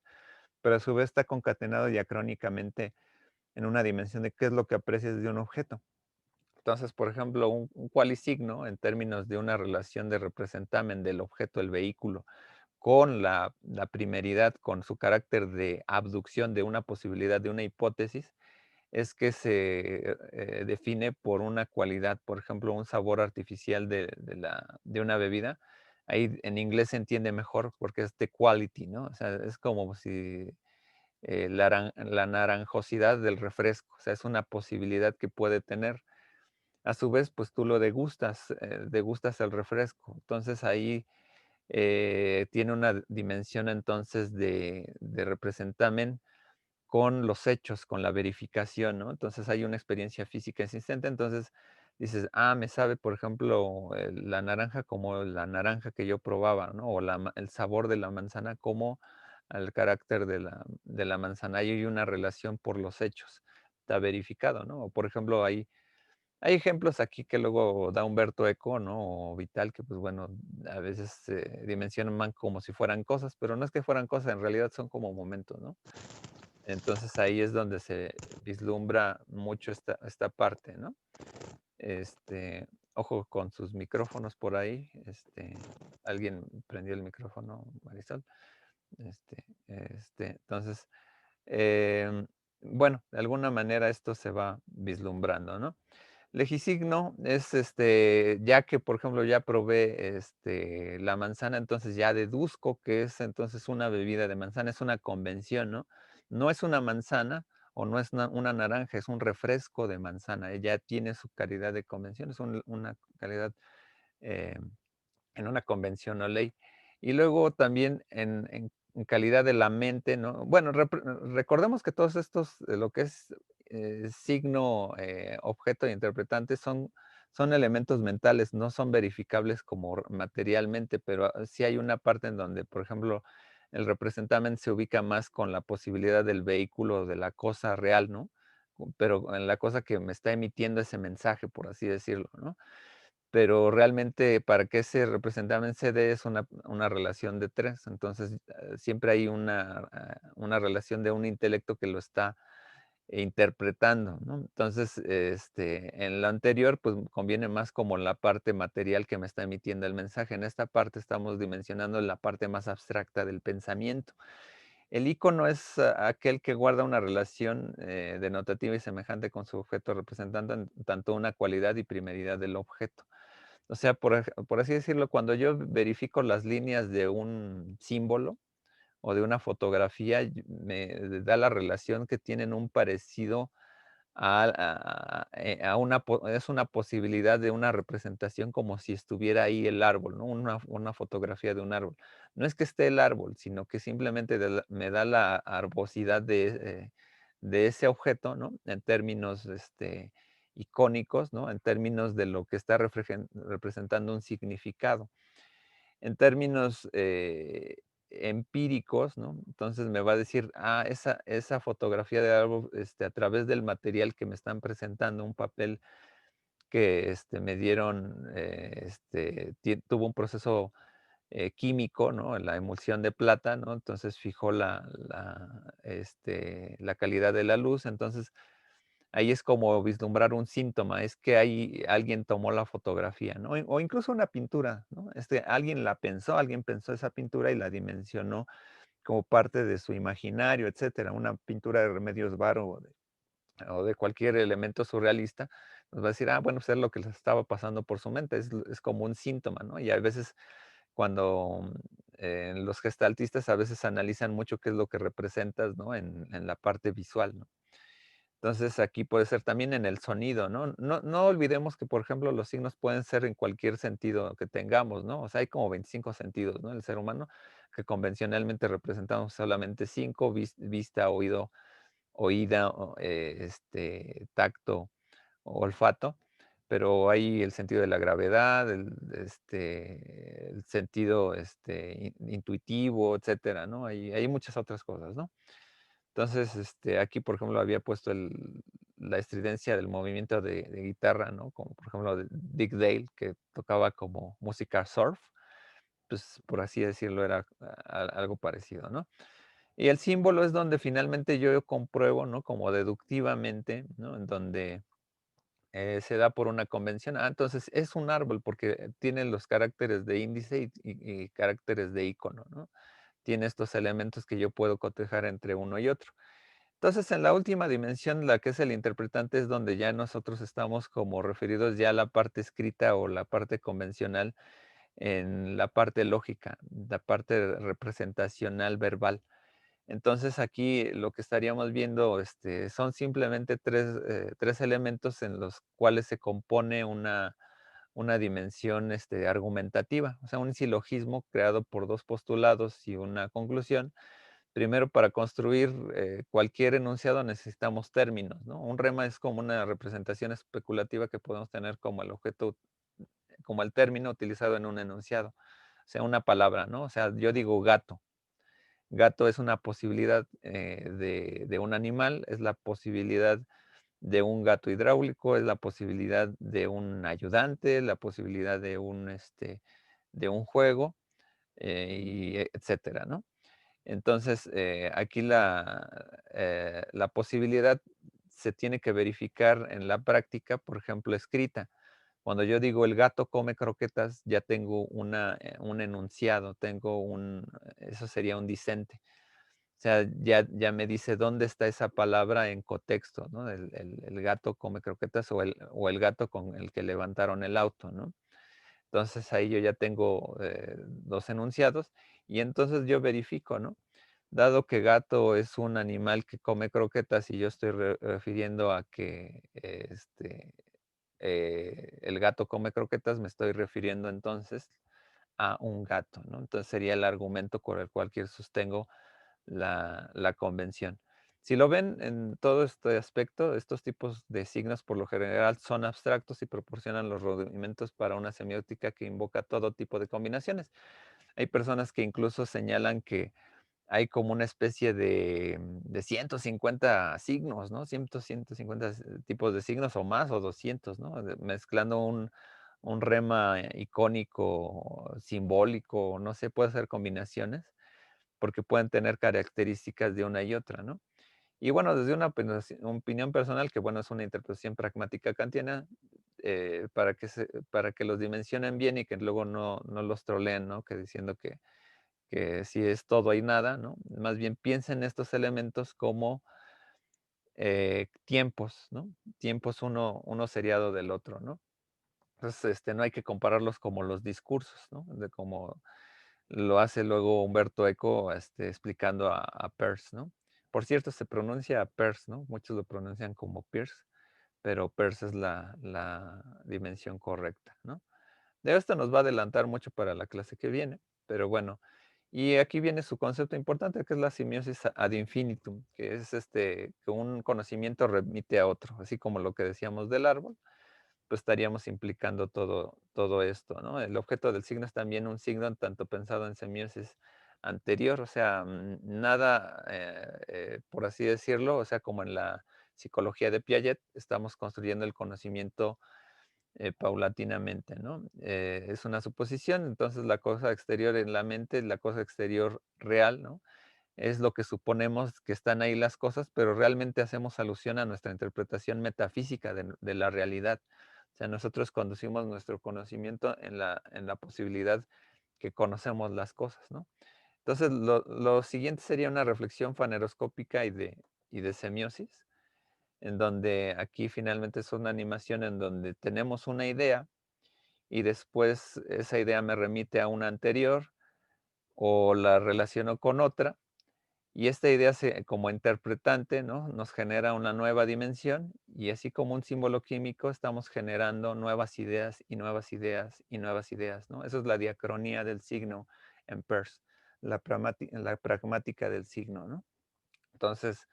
pero a su vez está concatenado diacrónicamente en una dimensión de qué es lo que aprecias de un objeto. Entonces, por ejemplo, un cualisigno, en términos de una relación de representamen del objeto, el vehículo, con la primeridad, con su carácter de abducción de una posibilidad, de una hipótesis, es que se define por una cualidad, por ejemplo, un sabor artificial de una bebida. Ahí en inglés se entiende mejor porque es the quality, ¿no? O sea, es como si la naranjosidad del refresco, o sea, es una posibilidad que puede tener. A su vez, pues tú lo degustas el refresco. Entonces ahí tiene una dimensión entonces de representamen con los hechos, con la verificación, ¿no? Entonces hay una experiencia física existente, entonces dices, me sabe, por ejemplo, la naranja como la naranja que yo probaba, ¿no? O el sabor de la manzana como al carácter de la manzana. Ahí hay una relación por los hechos, está verificado, ¿no? O por ejemplo, hay Hay ejemplos aquí que luego da Humberto Eco, ¿no? O Vital, que pues bueno, a veces se dimensionan como si fueran cosas, pero no es que fueran cosas, en realidad son como momentos, ¿no? Entonces ahí es donde se vislumbra mucho esta parte, ¿no? Este, ojo con sus micrófonos por ahí. Alguien prendió el micrófono, Marisol. Entonces, em, bueno, de alguna manera esto se va vislumbrando, ¿no? Legisigno es, ya que, por ejemplo, ya probé, la manzana, entonces ya deduzco que es entonces una bebida de manzana, es una convención, ¿no? No es una manzana o no es una naranja, es un refresco de manzana, ya tiene su calidad de convención, es una calidad, eh, en una convención o ley. Y luego también en calidad de la mente, ¿no? Bueno, recordemos que todos estos, lo que es signo, objeto y interpretante son elementos mentales, no son verificables como materialmente, pero sí hay una parte en donde, por ejemplo, el representante se ubica más con la posibilidad del vehículo, de la cosa real, ¿no? Pero en la cosa que me está emitiendo ese mensaje, por así decirlo, ¿no? Pero realmente para que ese representante se dé es una relación de 3. Entonces, siempre hay una relación de un intelecto que lo está interpretando, ¿no? Entonces, en lo anterior, pues, conviene más como la parte material que me está emitiendo el mensaje. En esta parte estamos dimensionando la parte más abstracta del pensamiento. El icono es aquel que guarda una relación, denotativa y semejante con su objeto representando tanto una cualidad y primeridad del objeto. O sea, por así decirlo, cuando yo verifico las líneas de un símbolo o de una fotografía, me da la relación que tienen un parecido a es una posibilidad de una representación como si estuviera ahí el árbol, ¿no? Una fotografía de un árbol. No es que esté el árbol, sino que simplemente me da la arbosidad de ese objeto, ¿no? En términos, icónicos, ¿no? En términos de lo que está representando un significado. En términos, empíricos, ¿no? Entonces me va a decir, esa fotografía de árbol, a través del material que me están presentando, un papel que, me dieron, tuvo un proceso, químico, ¿no? La emulsión de plata, ¿no? Entonces fijó la calidad de la luz. Entonces, ahí es como vislumbrar un síntoma, es que ahí alguien tomó la fotografía, ¿no? O incluso una pintura, ¿no? Alguien pensó esa pintura y la dimensionó como parte de su imaginario, etcétera. Una pintura de Remedios Varo o de cualquier elemento surrealista, nos va a decir, bueno, pues es lo que les estaba pasando por su mente, es como un síntoma, ¿no? Y a veces cuando los gestaltistas a veces analizan mucho qué es lo que representas, ¿no? En la parte visual, ¿no? Entonces, aquí puede ser también en el sonido, ¿no? No olvidemos que, por ejemplo, los signos pueden ser en cualquier sentido que tengamos, ¿no? O sea, hay como 25 sentidos, ¿no? El ser humano, que convencionalmente representamos solamente 5: vista, oído, oída, tacto, olfato, pero hay el sentido de la gravedad, el sentido, intuitivo, etcétera, ¿no? Hay muchas otras cosas, ¿no? Entonces, aquí, por ejemplo, había puesto la estridencia del movimiento de guitarra, ¿no? Como, por ejemplo, de Dick Dale, que tocaba como música surf, pues, por así decirlo, era algo parecido, ¿no? Y el símbolo es donde finalmente yo compruebo, ¿no? Como deductivamente, ¿no? En donde se da por una convención. Entonces es un árbol porque tiene los caracteres de índice y caracteres de icono, ¿no? Tiene estos elementos que yo puedo cotejar entre uno y otro. Entonces, en la última dimensión, la que es el interpretante, es donde ya nosotros estamos como referidos ya a la parte escrita o la parte convencional en la parte lógica, la parte representacional verbal. Entonces, aquí lo que estaríamos viendo, son simplemente tres elementos en los cuales se compone una dimensión, argumentativa, o sea, un silogismo creado por 2 postulados y una conclusión. Primero, para construir, cualquier enunciado necesitamos términos, ¿no? Un rema es como una representación especulativa que podemos tener como el objeto, como el término utilizado en un enunciado, o sea, una palabra, ¿no? O sea, yo digo gato. Gato es una posibilidad, de un animal, es la posibilidad de un gato hidráulico, es la posibilidad de un ayudante, la posibilidad de un juego, y etcétera, ¿no? Entonces, aquí la posibilidad se tiene que verificar en la práctica, por ejemplo, escrita. Cuando yo digo el gato come croquetas, ya tengo un enunciado, eso sería un disente. O sea, ya me dice dónde está esa palabra en contexto, ¿no? El gato come croquetas o el gato con el que levantaron el auto, ¿no? Entonces ahí yo ya tengo 2 enunciados y entonces yo verifico, ¿no? Dado que gato es un animal que come croquetas y yo estoy refiriendo a que el gato come croquetas, me estoy refiriendo entonces a un gato, ¿no? Entonces sería el argumento con el cual yo sostengo la convención. Si lo ven en todo este aspecto, estos tipos de signos por lo general son abstractos y proporcionan los rudimentos para una semiótica que invoca todo tipo de combinaciones. Hay personas que incluso señalan que hay como una especie de 150 signos, ¿no? 150 tipos de signos o más, o 200, ¿no? Mezclando un rema icónico, simbólico, no sé, puede ser combinaciones, porque pueden tener características de una y otra, ¿no? Y bueno, desde una opinión personal, que bueno, es una interpretación pragmática kantiana, para que los dimensionen bien y que luego no los troleen, ¿no? Que diciendo que si es todo y nada, ¿no? Más bien piensen estos elementos como tiempos, ¿no? Tiempos uno seriado del otro, ¿no? Entonces, no hay que compararlos como los discursos, ¿no? De como lo hace luego Humberto Eco, explicando a Peirce, ¿no? Por cierto, se pronuncia Peirce, ¿no? Muchos lo pronuncian como Pierce, pero Peirce es la dimensión correcta, ¿no? De esto nos va a adelantar mucho para la clase que viene, pero bueno, y aquí viene su concepto importante, que es la semiosis ad infinitum, que es que un conocimiento remite a otro, así como lo que decíamos del árbol, pues estaríamos implicando todo esto, ¿no? El objeto del signo es también un signo tanto pensado en semiosis anterior, o sea, nada, por así decirlo, o sea, como en la psicología de Piaget, estamos construyendo el conocimiento paulatinamente, ¿no? Es una suposición, entonces la cosa exterior en la mente, la cosa exterior real, ¿no? Es lo que suponemos que están ahí las cosas, pero realmente hacemos alusión a nuestra interpretación metafísica de la realidad. O sea, nosotros conducimos nuestro conocimiento en la posibilidad que conocemos las cosas, ¿no? Entonces, lo siguiente sería una reflexión faneroscópica y de semiosis, en donde aquí finalmente es una animación en donde tenemos una idea y después esa idea me remite a una anterior o la relaciono con otra y esta idea como interpretante, ¿no? Nos genera una nueva dimensión y así como un símbolo químico estamos generando nuevas ideas y nuevas ideas y nuevas ideas, ¿no? Eso es la diacronía del signo en Peirce, la pragmática del signo, ¿no? Entonces,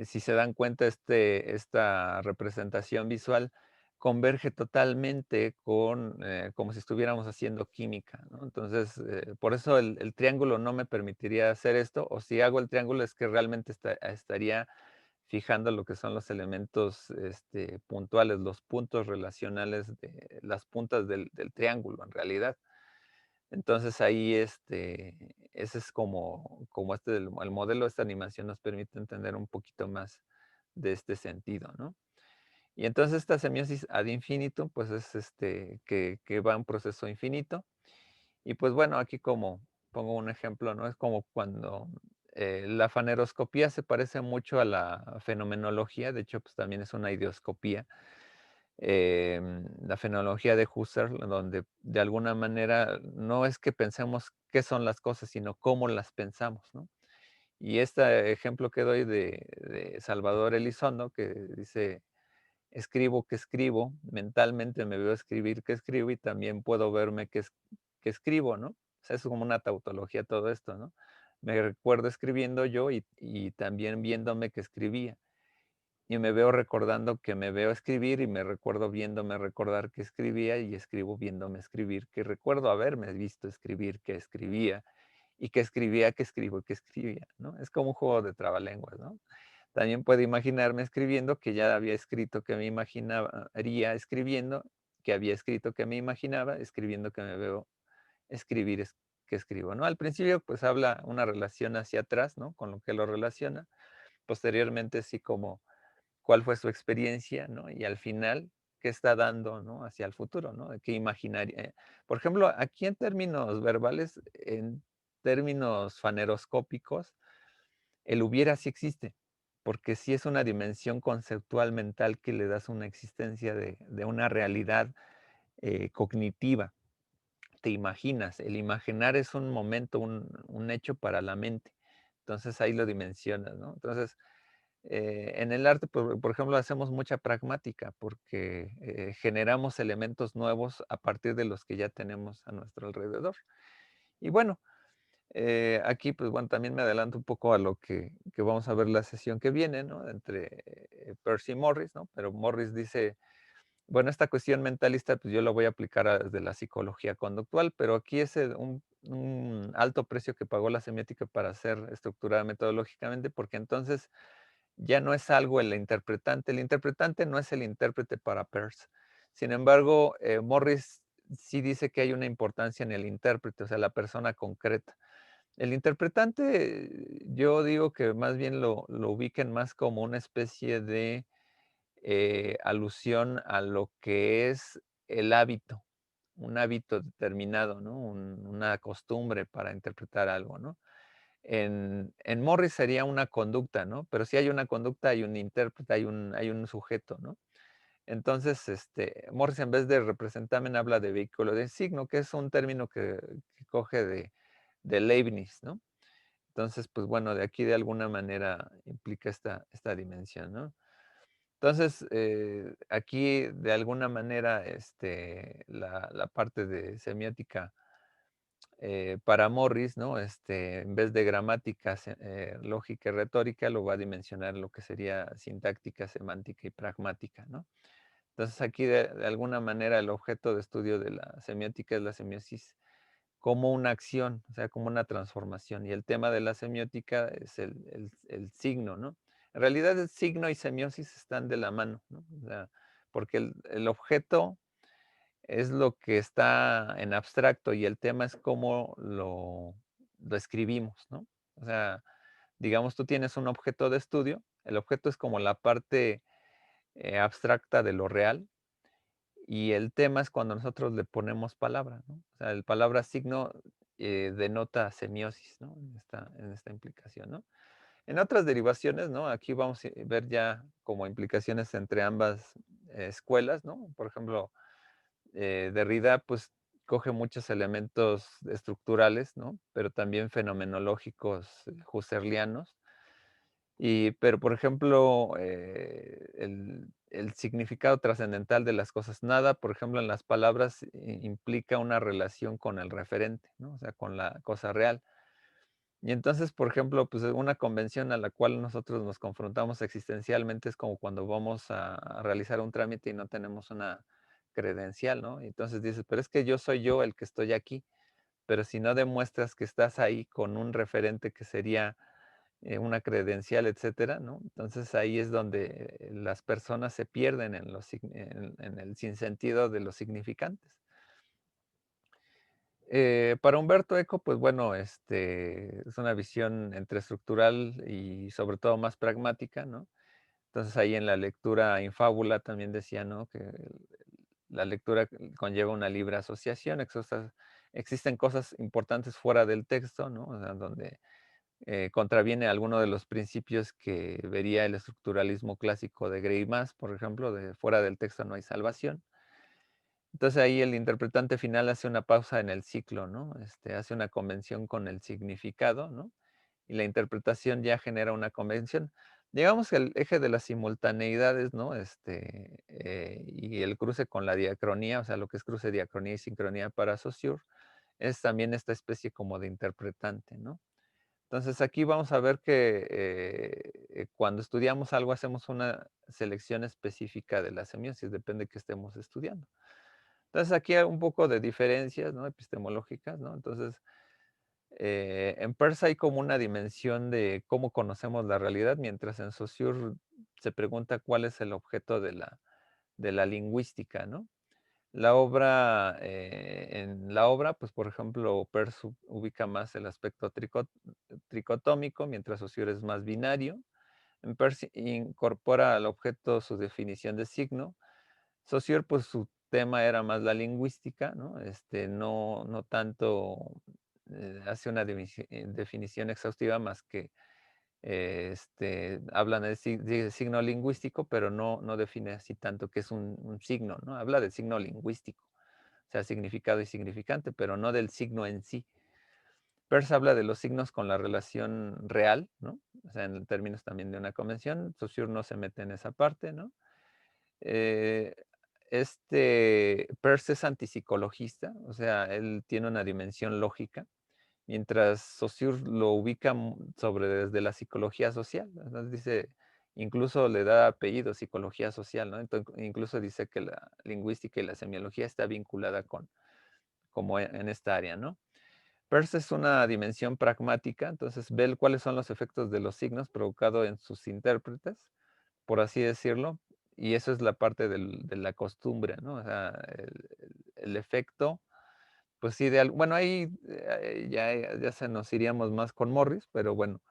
si se dan cuenta, esta representación visual converge totalmente como si estuviéramos haciendo química, ¿no? Entonces, por eso el triángulo no me permitiría hacer esto, o si hago el triángulo es que realmente estaría fijando lo que son los elementos puntuales, los puntos relacionales de las puntas del triángulo, en realidad. Entonces ahí, ese es como el modelo de esta animación nos permite entender un poquito más de este sentido, ¿no? Y entonces esta semiosis ad infinitum, pues es que va en proceso infinito. Y pues bueno, aquí como pongo un ejemplo, ¿no? Es como cuando la faneroscopía se parece mucho a la fenomenología, de hecho, pues también es una ideoscopía, la fenomenología de Husserl, donde de alguna manera no es que pensemos qué son las cosas, sino cómo las pensamos, ¿no? Y este ejemplo que doy de Salvador Elizondo, que dice, escribo que escribo, mentalmente me veo escribir que escribo y también puedo verme que escribo, ¿no? O sea, es como una tautología todo esto, ¿no? Me recuerdo escribiendo yo y también viéndome que escribía. Y me veo recordando que me veo escribir y me recuerdo viéndome recordar que escribía y escribo viéndome escribir, que recuerdo haberme visto escribir que escribía y que escribía que escribo que escribía, ¿no? Es como un juego de trabalenguas, ¿no? también puede imaginarme escribiendo que ya había escrito que me imaginaría escribiendo, que había escrito que me imaginaba escribiendo que me veo escribir que escribo, ¿no? Al principio, pues habla una relación hacia atrás, ¿no? Con lo que lo relaciona. Posteriormente, sí como cuál fue su experiencia, ¿no? Y al final, qué está dando, ¿no? Hacia el futuro, ¿no? ¿Qué imaginaría? Por ejemplo, aquí en términos verbales, en términos faneroscópicos, el hubiera sí existe, porque sí es una dimensión conceptual mental que le das una existencia de una realidad cognitiva. Te imaginas, el imaginar es un momento, un hecho para la mente. Entonces ahí lo dimensionas, ¿no? Entonces, en el arte, por ejemplo, hacemos mucha pragmática porque generamos elementos nuevos a partir de los que ya tenemos a nuestro alrededor. Y bueno, aquí, pues bueno, también me adelanto un poco a lo que vamos a ver la sesión que viene, ¿no? Entre Percy y Morris, ¿no? Pero Morris dice, bueno, esta cuestión mentalista, pues yo la voy a aplicar desde la psicología conductual, pero aquí es un alto precio que pagó la semiótica para ser estructurada metodológicamente, porque entonces ya no es algo el interpretante no es el intérprete para Peirce. Sin embargo, Morris sí dice que hay una importancia en el intérprete, o sea, la persona concreta. El interpretante, yo digo que más bien lo ubiquen más como una especie de alusión a lo que es el hábito, un hábito determinado, ¿no? Una costumbre para interpretar algo, ¿no? En Morris sería una conducta, ¿no? Pero si hay una conducta, hay un intérprete, hay un sujeto, ¿no? Entonces, Morris en vez de representamen habla de vehículo de signo, que es un término que coge de Leibniz, ¿no? Entonces, pues bueno, de aquí de alguna manera implica esta dimensión, ¿no? Entonces, aquí de alguna manera, la parte de semiótica para Morris, ¿no? En vez de gramática, lógica y retórica, lo va a dimensionar lo que sería sintáctica, semántica y pragmática, ¿no? Entonces, aquí de alguna manera el objeto de estudio de la semiótica es la semiosis como una acción, o sea, como una transformación. Y el tema de la semiótica es el signo, ¿no? En realidad el signo y semiosis están de la mano, ¿no? O sea, porque el objeto es lo que está en abstracto y el tema es cómo lo escribimos, ¿no? O sea, digamos, tú tienes un objeto de estudio, el objeto es como la parte abstracta de lo real, y el tema es cuando nosotros le ponemos palabra, ¿no? O sea, el palabra signo denota semiosis, ¿no? En esta implicación, ¿no? En otras derivaciones, ¿no? Aquí vamos a ver ya como implicaciones entre ambas escuelas, ¿no? Por ejemplo, Derrida, pues, coge muchos elementos estructurales, ¿no? Pero también fenomenológicos husserlianos. Pero, por ejemplo, el significado trascendental de las cosas. Nada, por ejemplo, en las palabras implica una relación con el referente, ¿no? O sea, con la cosa real. Y entonces, por ejemplo, pues una convención a la cual nosotros nos confrontamos existencialmente es como cuando vamos a realizar un trámite y no tenemos una credencial, ¿no? Y entonces dices, pero es que yo soy yo el que estoy aquí, pero si no demuestras que estás ahí con un referente que sería una credencial, etcétera, ¿no? Entonces ahí es donde las personas se pierden en el sinsentido de los significantes. Para Humberto Eco, pues bueno, es una visión entre estructural y sobre todo más pragmática, ¿no? Entonces ahí en la lectura infábula también decía, ¿no? Que la lectura conlleva una libre asociación, existen cosas importantes fuera del texto, ¿no? O sea, donde contraviene alguno de los principios que vería el estructuralismo clásico de Greimas, por ejemplo, de fuera del texto no hay salvación. Entonces ahí el interpretante final hace una pausa en el ciclo, ¿no? Hace una convención con el significado, ¿no? Y la interpretación ya genera una convención. Digamos que el eje de las simultaneidades, ¿no? Y el cruce con la diacronía, o sea, lo que es cruce, diacronía y sincronía para Saussure, es también esta especie como de interpretante, ¿no? Entonces aquí vamos a ver que cuando estudiamos algo hacemos una selección específica de la semiosis, depende de qué estemos estudiando. Entonces aquí hay un poco de diferencias, ¿no? Epistemológicas, ¿no? Entonces, En Peirce hay como una dimensión de cómo conocemos la realidad, mientras en Saussure se pregunta cuál es el objeto de la lingüística, ¿no? En la obra, pues, por ejemplo, Peirce ubica más el aspecto tricotómico, mientras Saussure es más binario. En Peirce incorpora al objeto su definición de signo. Saussure, pues, su tema era más la lingüística, ¿no? No tanto, hace una definición exhaustiva más que, hablan de signo lingüístico, pero no define así tanto qué es un signo, ¿no? Habla del signo lingüístico, o sea, significado y significante, pero no del signo en sí. Peirce habla de los signos con la relación real, ¿no? O sea, en términos también de una convención. Saussure no se mete en esa parte, ¿no? Eh, Peirce es antipsicologista, o sea, él tiene una dimensión lógica, mientras Saussure lo ubica desde la psicología social. Entonces dice, incluso le da apellido psicología social, ¿no? Entonces, incluso dice que la lingüística y la semiología está vinculada como en esta área, ¿no? Peirce es una dimensión pragmática, entonces ve cuáles son los efectos de los signos provocados en sus intérpretes, por así decirlo, y eso es la parte de la costumbre, ¿no? O sea, el efecto, pues sí, bueno, ahí ya se nos iríamos más con Morris, pero bueno,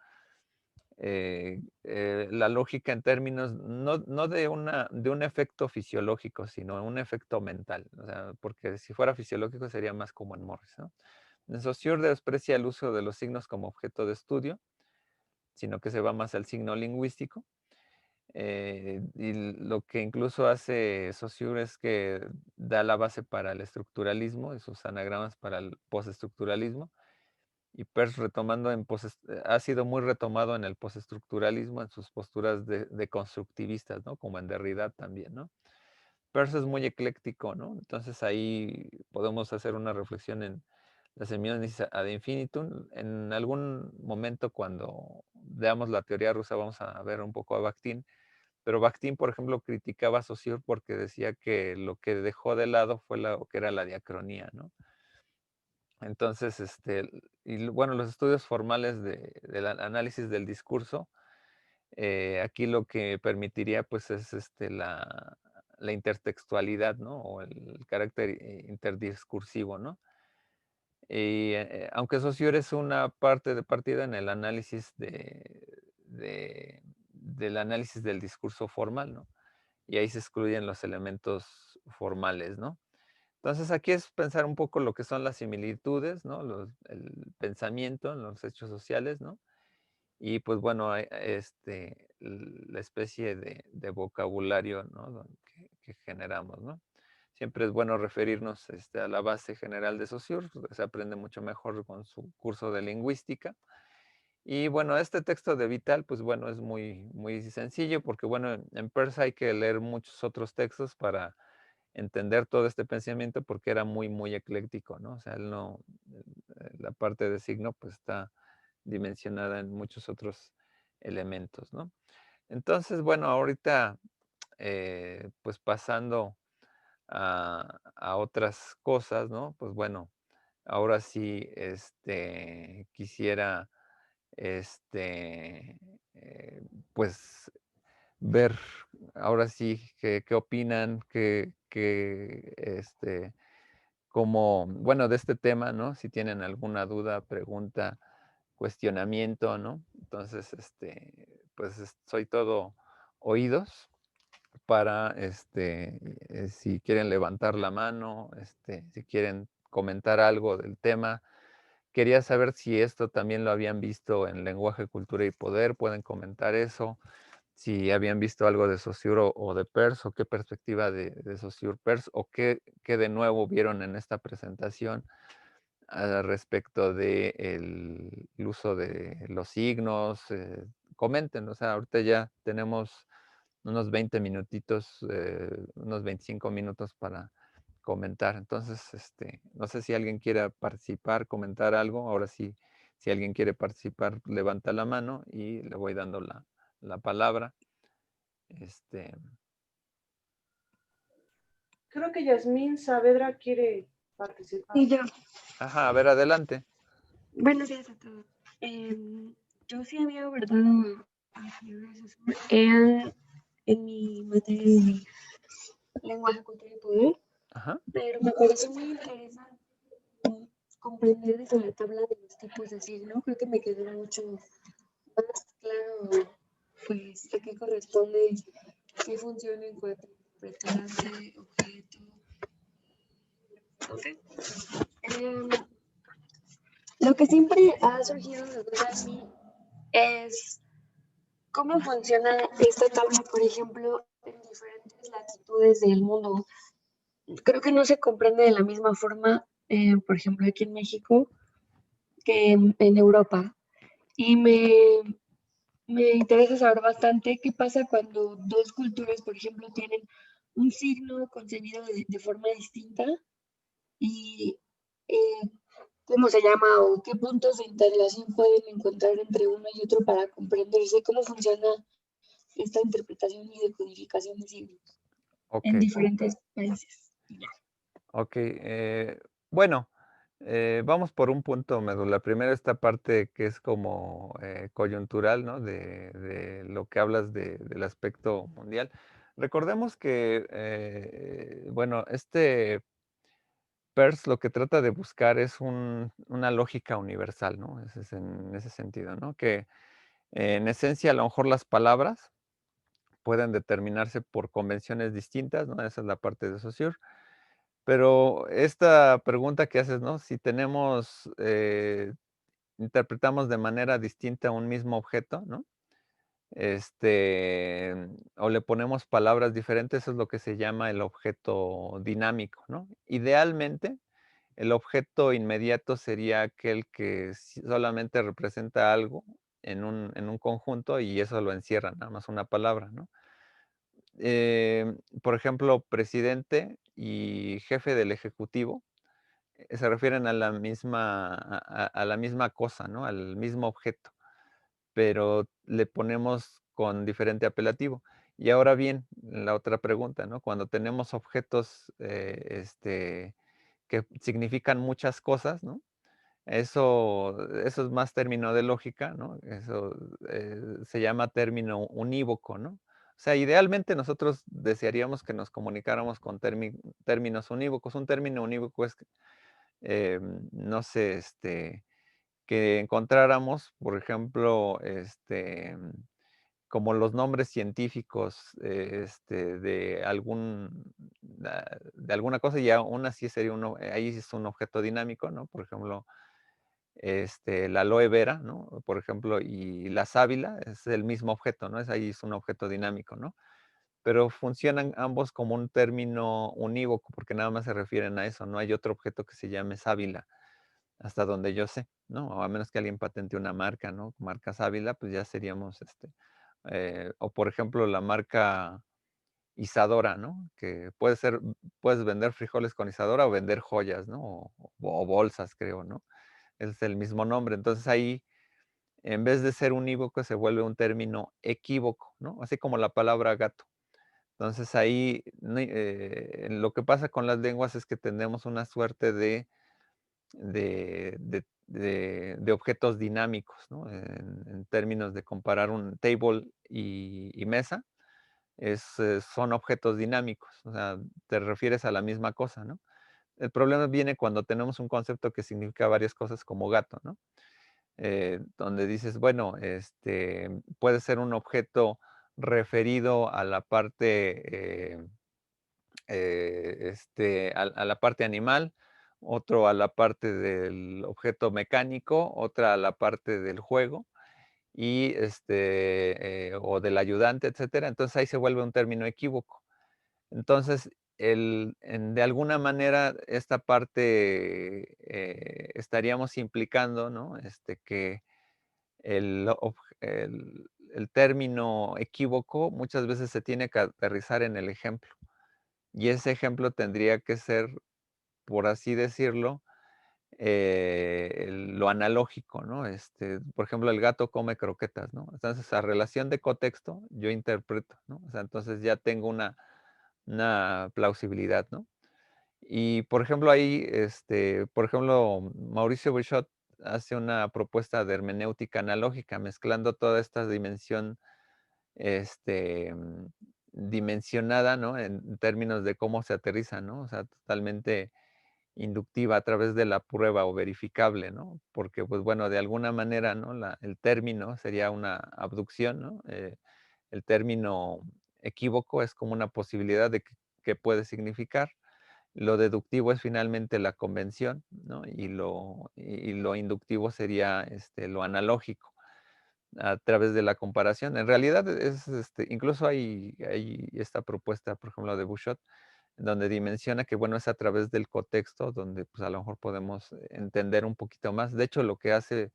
la lógica en términos no de un efecto fisiológico, sino un efecto mental, o sea, porque si fuera fisiológico sería más como en Morris, ¿no? En Saussure desprecia el uso de los signos como objeto de estudio, sino que se va más al signo lingüístico. Y lo que incluso hace Saussure es que da la base para el estructuralismo y sus anagramas para el postestructuralismo. Y Peirce ha sido muy retomado en el postestructuralismo, en sus posturas de constructivistas, ¿no? Como en Derrida también, ¿no? Peirce es muy ecléctico, ¿no? Entonces ahí podemos hacer una reflexión en la semiótica ad infinitum. En algún momento cuando veamos la teoría rusa vamos a ver un poco a Bakhtin, pero Bakhtin, por ejemplo, criticaba a Saussure porque decía que lo que dejó de lado fue lo que era la diacronía, ¿no? Entonces, bueno, los estudios formales del análisis del discurso, aquí lo que permitiría, pues, es la intertextualidad, ¿no? O el carácter interdiscursivo, ¿no? Y aunque Saussure es una parte de partida en el análisis del análisis del discurso formal, ¿no? Y ahí se excluyen los elementos formales, ¿no? Entonces aquí es pensar un poco lo que son las similitudes, ¿no? El pensamiento en los hechos sociales, ¿no? Y pues bueno, la especie de vocabulario, ¿no? Que generamos, ¿no? Siempre es bueno referirnos a la base general de Saussure, se aprende mucho mejor con su curso de lingüística. Y bueno, este texto de Vital, pues bueno, es muy sencillo porque bueno, en Peirce hay que leer muchos otros textos para entender todo este pensamiento porque era muy ecléctico, ¿no? O sea, él no, la parte de signo pues está dimensionada en muchos otros elementos, ¿no? Entonces, bueno, ahorita, pues pasando a otras cosas, ¿no? Pues bueno, ahora sí, quisiera, este, eh, pues ver ahora sí qué opinan, como, bueno, de este tema, ¿no? Si tienen alguna duda, pregunta, cuestionamiento, ¿no? Entonces, pues soy todo oídos para, si quieren levantar la mano, si quieren comentar algo del tema. Quería saber si esto también lo habían visto en Lenguaje, Cultura y Poder, pueden comentar eso. Si habían visto algo de Saussure o de Peirce, o qué perspectiva de Saussure Peirce, o qué de nuevo vieron en esta presentación respecto de el uso de los signos. Comenten, o sea, ahorita ya tenemos unos 20 minutitos, unos 25 minutos para comentar. Entonces, no sé si alguien quiera participar, comentar algo. Ahora sí, si alguien quiere participar, levanta la mano y le voy dando la palabra. Este,
Creo que Yasmín Saavedra quiere participar.
Y yo,
ajá, a ver, adelante.
Buenos días a todos. Yo sí había abordado a Figueroa Sosur en mi materia de lenguaje, cultura y poder,
Ajá.
pero me pareció muy interesante comprender desde la tabla de los tipos de signo. Creo que me quedó mucho más claro, pues, a qué corresponde, qué funciona en cuanto a interpretante, objeto. ¿Ok? Em, lo que siempre ha surgido de duda en mí es cómo funciona esta tabla, por ejemplo, en diferentes latitudes del mundo. Creo que no se comprende de la misma forma, por ejemplo, aquí en México, que en Europa. Y me interesa saber bastante qué pasa cuando dos culturas, por ejemplo, tienen un signo concebido de forma distinta y eh, cómo se llama o qué puntos de interrelación pueden encontrar entre uno y otro para comprenderse cómo funciona esta interpretación y decodificación de signos en
Ok,
diferentes países.
ok. Bueno, vamos por un punto medular. Primero esta parte que es como coyuntural, ¿no? De lo que hablas del aspecto mundial. Recordemos que, bueno, este Peirce lo que trata de buscar es una lógica universal, ¿no? En ese sentido, ¿no? Que en esencia a lo mejor las palabras pueden determinarse por convenciones distintas, ¿no? Esa es la parte de Saussure. Pero esta pregunta que haces, ¿no? Si tenemos, interpretamos de manera distinta un mismo objeto, ¿no? O le ponemos palabras diferentes, eso es lo que se llama el objeto dinámico, ¿no? Idealmente, el objeto inmediato sería aquel que solamente representa algo en un conjunto y eso lo encierra, nada más una palabra, ¿no? Por ejemplo, presidente y jefe del ejecutivo se refieren a la misma cosa, ¿no? Al mismo objeto, pero le ponemos con diferente apelativo. Y ahora bien, la otra pregunta, ¿no? Cuando tenemos objetos que significan muchas cosas, ¿no? Eso es más término de lógica, ¿no? Eso se llama término unívoco, ¿no? O sea, idealmente nosotros desearíamos que nos comunicáramos con términos unívocos. Un término unívoco es, no sé, que encontráramos, por ejemplo, como los nombres científicos de alguna cosa, y aún así sería ahí es un objeto dinámico, ¿no? Por ejemplo, la aloe vera, ¿no? Por ejemplo, y la sábila es el mismo objeto, ¿no? Ahí es un objeto dinámico, ¿no? Pero funcionan ambos como un término unívoco, porque nada más se refieren a eso, no hay otro objeto que se llame sábila, hasta donde yo sé, ¿no? O a menos que alguien patente una marca, ¿no? Marca sábila, pues ya seríamos, o por ejemplo, la marca Isadora, ¿no? Que puedes vender frijoles con Isadora o vender joyas, ¿no? O bolsas, creo, ¿no? Es el mismo nombre. Entonces ahí, en vez de ser unívoco, se vuelve un término equívoco, ¿no? Así como la palabra gato. Entonces ahí lo que pasa con las lenguas es que tenemos una suerte de objetos dinámicos, ¿no? En términos de comparar un table y mesa, son objetos dinámicos, o sea, te refieres a la misma cosa, ¿no? El problema viene cuando tenemos un concepto que significa varias cosas como gato, ¿no? Donde dices, bueno, puede ser un objeto referido a la parte, a la parte animal, otro a la parte del objeto mecánico, otra a la parte del juego y o del ayudante, etcétera. Entonces ahí se vuelve un término equívoco. Entonces, de alguna manera, esta parte estaríamos implicando, ¿no? Que el término equívoco muchas veces se tiene que aterrizar en el ejemplo. Y ese ejemplo tendría que ser, por así decirlo, lo analógico, ¿no? Por ejemplo, el gato come croquetas, ¿no? Entonces, a relación de contexto, yo interpreto, ¿no? O sea, entonces ya tengo una plausibilidad, ¿no? Y, por ejemplo, ahí, por ejemplo, Mauricio Bouchot hace una propuesta de hermenéutica analógica, mezclando toda esta dimensión este, dimensionada, ¿no? En términos de cómo se aterriza, ¿no? O sea, totalmente inductiva a través de la prueba o verificable, ¿no? Porque, pues bueno, de alguna manera, ¿no? El término sería una abducción, ¿no? El término equívoco es como una posibilidad de que puede significar. Lo deductivo es finalmente la convención, ¿no? Y lo inductivo sería lo analógico a través de la comparación. En realidad incluso hay esta propuesta, por ejemplo, de Bouchot, donde dimensiona que, bueno, es a través del contexto donde pues a lo mejor podemos entender un poquito más. De hecho, lo que hace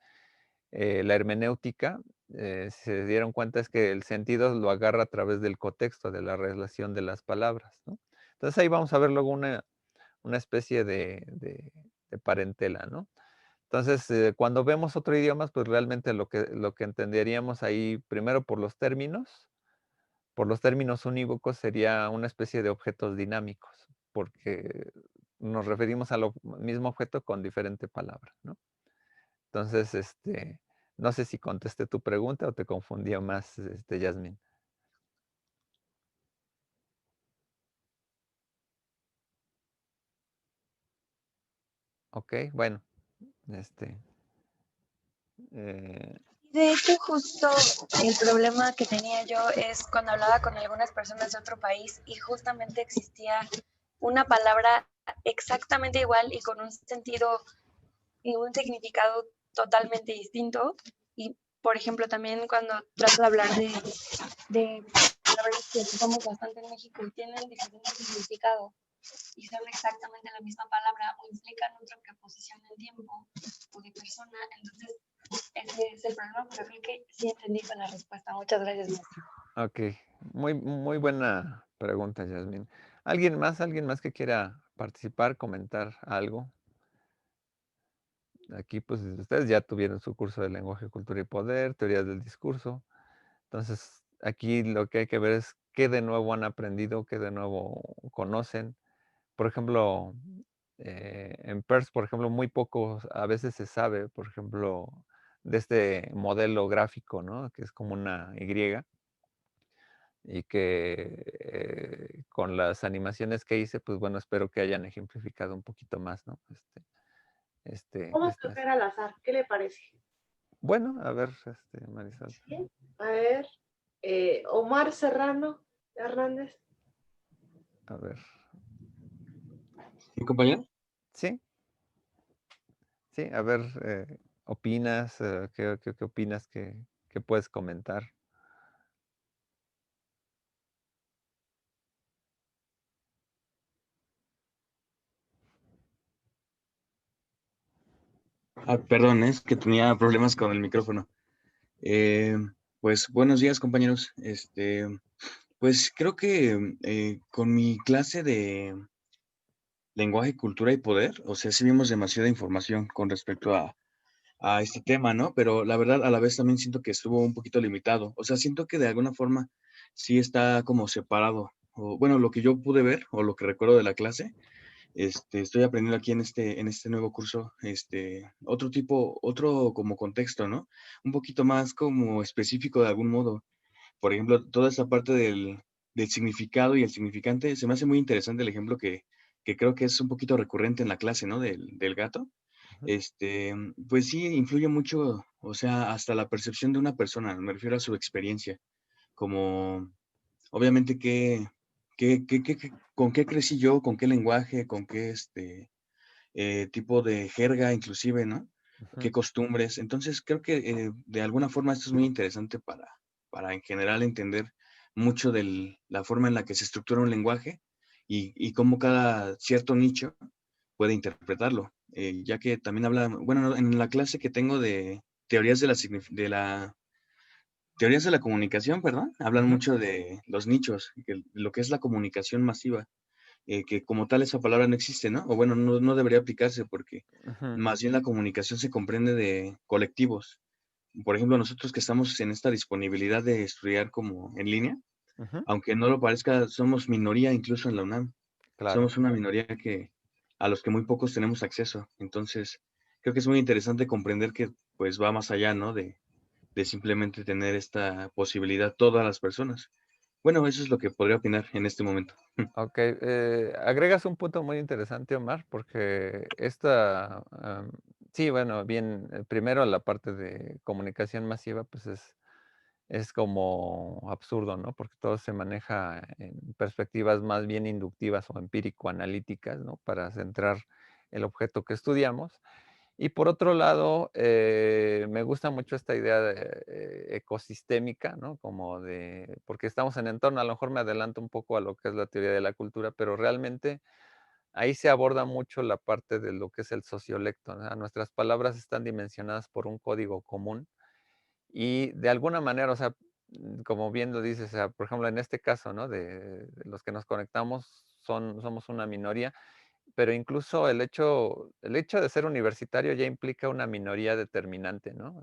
la hermenéutica, se dieron cuenta es que el sentido lo agarra a través del contexto, de la relación de las palabras, ¿no? Entonces ahí vamos a ver luego una especie de parentela, ¿no? Entonces, cuando vemos otro idioma, pues realmente lo que entenderíamos ahí, primero por los términos unívocos sería una especie de objetos dinámicos, porque nos referimos al mismo objeto con diferente palabra, ¿no? Entonces, no sé si contesté tu pregunta o te confundía más, Yasmin. Ok, bueno, este, eh,
De hecho, justo el problema que tenía yo es cuando hablaba con algunas personas de otro país y justamente existía una palabra exactamente igual y con un sentido y un significado totalmente distinto. Y, por ejemplo, también cuando trato de hablar de palabras que usamos bastante en México y tienen diferentes significados y son exactamente la misma palabra o implican otra preposición en tiempo o de persona, entonces ese es el problema, pero creo que sí entendí con la respuesta. Muchas gracias, maestro.
ok, muy buena pregunta, Yasmin. ¿Alguien más que quiera participar, comentar algo? Aquí, pues, ustedes ya tuvieron su curso de lenguaje, cultura y poder, teorías del discurso. Entonces, aquí lo que hay que ver es qué de nuevo han aprendido, qué de nuevo conocen. Por ejemplo, en PERS, por ejemplo, muy poco a veces se sabe, por ejemplo, de este modelo gráfico, ¿no? Que es como una Y, y que con las animaciones que hice, pues bueno, espero que hayan ejemplificado un poquito más, ¿no?
Vamos a
Estas.
escoger al azar, ¿qué le parece?
Bueno, a ver, Marisol.
¿Sí? A ver, Omar Serrano Hernández.
A ver.
¿Mi compañero?
Sí, sí, a ver, ¿opinas? ¿Qué opinas que puedes comentar?
Perdón, es que tenía problemas con el micrófono. Eh, pues buenos días, compañeros. Pues creo que con mi clase de lenguaje, cultura y poder, o sea, sí vimos demasiada información con respecto a este tema, ¿no? Pero la verdad, a la vez también siento que estuvo un poquito limitado. O sea, siento que de alguna forma sí está como separado. O, bueno, lo que yo pude ver o lo que recuerdo de la clase. Estoy aprendiendo aquí en este nuevo curso, otro como contexto, ¿no? Un poquito más como específico de algún modo. Por ejemplo, toda esa parte del significado y el significante, se me hace muy interesante el ejemplo que creo que es un poquito recurrente en la clase, ¿no? Del gato.
Ujú.
Pues sí, influye mucho, o sea, hasta la percepción de una persona, me refiero a su experiencia, como obviamente con qué crecí yo, con qué lenguaje, con qué tipo de jerga, inclusive, ¿no? Qué
Ujú.
costumbres. Entonces, creo que de alguna forma esto es muy interesante para en general entender mucho de la forma en la que se estructura un lenguaje y cómo cada cierto nicho puede interpretarlo. Ya que también habla, bueno, en la clase que tengo de teorías teorías de la comunicación, perdón, hablan
Ujú.
mucho de los nichos, lo que es la comunicación masiva, que como tal esa palabra no existe, ¿no? O bueno, no debería aplicarse porque
Ujú.
más bien la comunicación se comprende de colectivos. Por ejemplo, nosotros que estamos en esta disponibilidad de estudiar como en línea,
Ujú.
aunque no lo parezca, somos minoría incluso en la UNAM.
Claro.
Somos una minoría a los que muy pocos tenemos acceso. Entonces, creo que es muy interesante comprender que pues va más allá, ¿no? De simplemente tener esta posibilidad todas las personas. Bueno, eso es lo que podría opinar en este momento.
Ok, agregas un punto muy interesante, Omar, porque esta, sí, bueno, bien, primero la parte de comunicación masiva, pues es como absurdo, ¿no? Porque todo se maneja en perspectivas más bien inductivas o empírico-analíticas, ¿no? Para centrar el objeto que estudiamos. Y por otro lado, me gusta mucho esta idea de, ecosistémica, ¿no? Como de, porque estamos en entorno, a lo mejor me adelanto un poco a lo que es la teoría de la cultura, pero realmente ahí se aborda mucho la parte de lo que es el sociolecto, ¿no? Nuestras palabras están dimensionadas por un código común y de alguna manera, o sea, como bien lo dices, o sea, por ejemplo, en este caso, ¿no? De los que nos conectamos somos una minoría, pero incluso el hecho de ser universitario ya implica una minoría determinante, ¿no?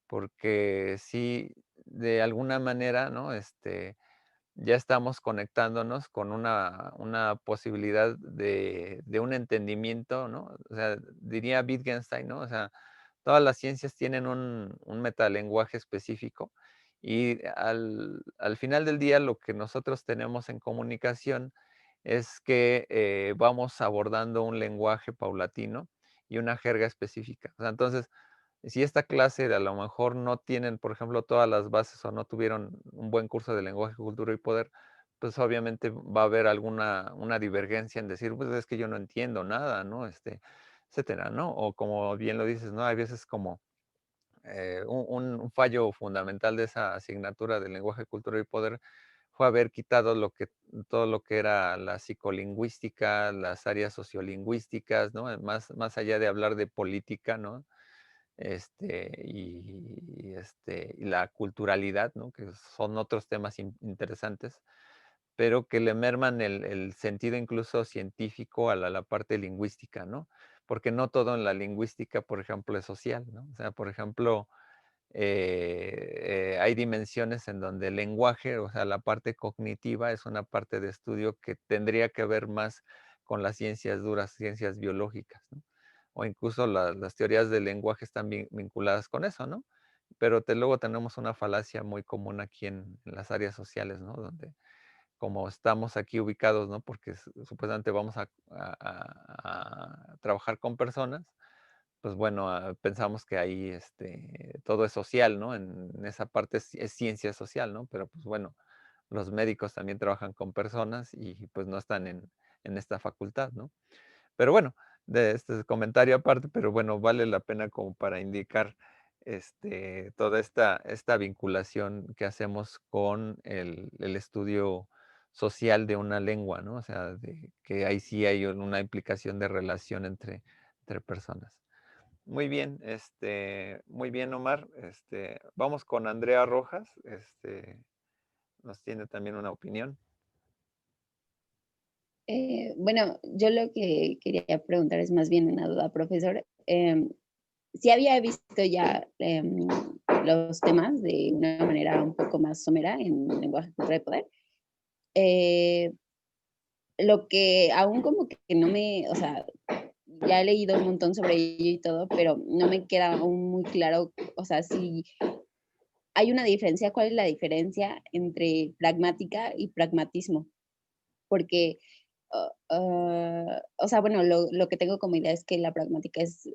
Porque sí, de alguna manera, ¿no? Ya estamos conectándonos con una posibilidad de un entendimiento, ¿no? O sea, diría Wittgenstein, ¿no? O sea, todas las ciencias tienen un metalenguaje específico y al final del día lo que nosotros tenemos en comunicación es que vamos abordando un lenguaje paulatino y una jerga específica. O sea, entonces, si esta clase a lo mejor no tienen, por ejemplo, todas las bases o no tuvieron un buen curso de lenguaje, cultura y poder, pues obviamente va a haber alguna una divergencia en decir, pues es que yo no entiendo nada, ¿no? Etcétera, ¿no? O como bien lo dices, ¿no? Hay veces como un fallo fundamental de esa asignatura de lenguaje, cultura y poder fue haber quitado todo lo que era la psicolingüística, las áreas sociolingüísticas, ¿no? Más allá de hablar de política, ¿no? Y la culturalidad, ¿no? Que son otros temas interesantes, pero que le merman el sentido incluso científico a la parte lingüística, ¿no? Porque no todo en la lingüística, por ejemplo, es social, ¿no? O sea, por ejemplo, hay dimensiones en donde el lenguaje, o sea, la parte cognitiva es una parte de estudio que tendría que ver más con las ciencias duras, ciencias biológicas, ¿no? O incluso las teorías del lenguaje están vinculadas con eso, ¿no? Pero luego tenemos una falacia muy común aquí en las áreas sociales, ¿no? Donde como estamos aquí ubicados, ¿no? Porque supuestamente vamos a trabajar con personas, pues bueno, pensamos que ahí todo es social, ¿no? En esa parte es ciencia social, ¿no? Pero pues bueno, los médicos también trabajan con personas y pues no están en esta facultad, ¿no? Pero bueno, de este comentario aparte, pero bueno, vale la pena como para indicar toda esta vinculación que hacemos con el estudio social de una lengua, ¿no? O sea, de que ahí sí hay una implicación de relación entre personas. Muy bien, Omar. Vamos con Andrea Rojas. Nos tiene también una opinión.
Bueno, yo lo que quería preguntar es más bien una duda, profesor. Sí había visto ya los temas de una manera un poco más somera en lenguaje cultura de poder. Eh, lo que aún como que no me, o sea, ya he leído un montón sobre ello y todo, pero no me queda aún muy claro, o sea, si hay una diferencia, ¿cuál es la diferencia entre pragmática y pragmatismo? Porque o sea, bueno, lo que tengo como idea es que la pragmática es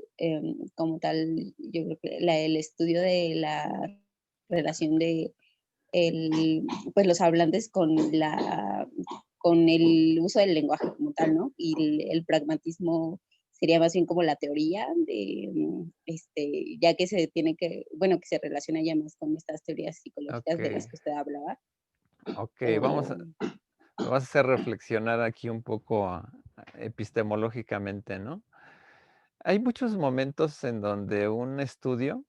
como tal, yo creo que el estudio de la relación de pues los hablantes con el uso del lenguaje como tal, ¿no? Y el pragmatismo sería más bien como la teoría de, ya que se tiene que, bueno, que se relaciona ya más con estas teorías
Ok,
psicológicas de las que usted hablaba.
ok,
O,
me vas a hacer reflexionar aquí un poco epistemológicamente, ¿no? Hay muchos momentos en donde un estudio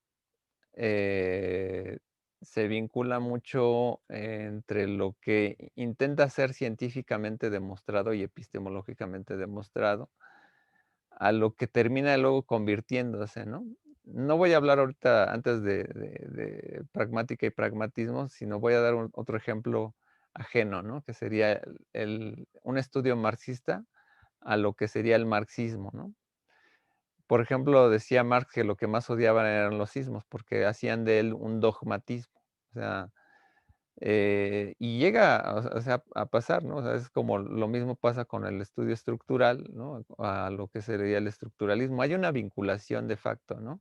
eh, se vincula mucho entre lo que intenta ser científicamente demostrado y epistemológicamente demostrado a lo que termina luego convirtiéndose, ¿no? No voy a hablar ahorita antes de pragmática y pragmatismo, sino voy a dar otro ejemplo ajeno, ¿no? Que sería un estudio marxista a lo que sería el marxismo, ¿no? por ejemplo, decía Marx que lo que más odiaban eran los sismos, porque hacían de él un dogmatismo. O sea, y llega, o sea, a pasar, ¿no? O sea, es como lo mismo pasa con el estudio estructural, ¿no? A lo que sería el estructuralismo. Hay una vinculación de facto, ¿no?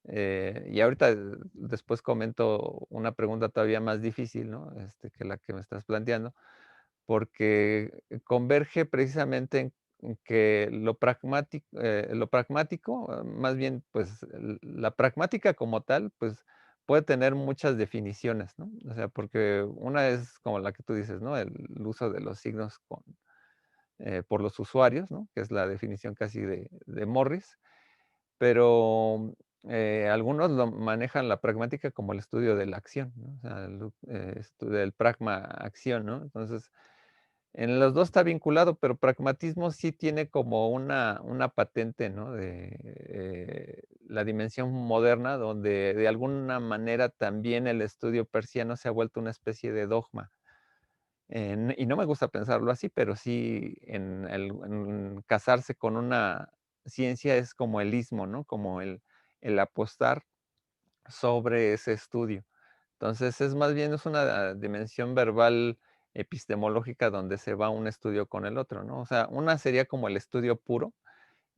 Y ahorita después comento una pregunta todavía más difícil, ¿no? Que la que me estás planteando, porque converge precisamente en que lo pragmático, más bien, pues la pragmática como tal, pues puede tener muchas definiciones, ¿no? O sea, porque una es como la que tú dices, ¿no? El uso de los signos por los usuarios, ¿no? Que es la definición casi de Morris, pero algunos lo manejan la pragmática como el estudio de la acción, ¿no? O sea, el estudio del pragma-acción, ¿no? Entonces, en los dos está vinculado, pero pragmatismo sí tiene como una patente, ¿no? De la dimensión moderna, donde de alguna manera también el estudio persiano se ha vuelto una especie de dogma. Y no me gusta pensarlo así, pero sí en casarse con una ciencia es como el ismo, ¿no? Como el apostar sobre ese estudio. Entonces, es más bien es una dimensión verbal epistemológica donde se va un estudio con el otro, ¿no? O sea, una sería como el estudio puro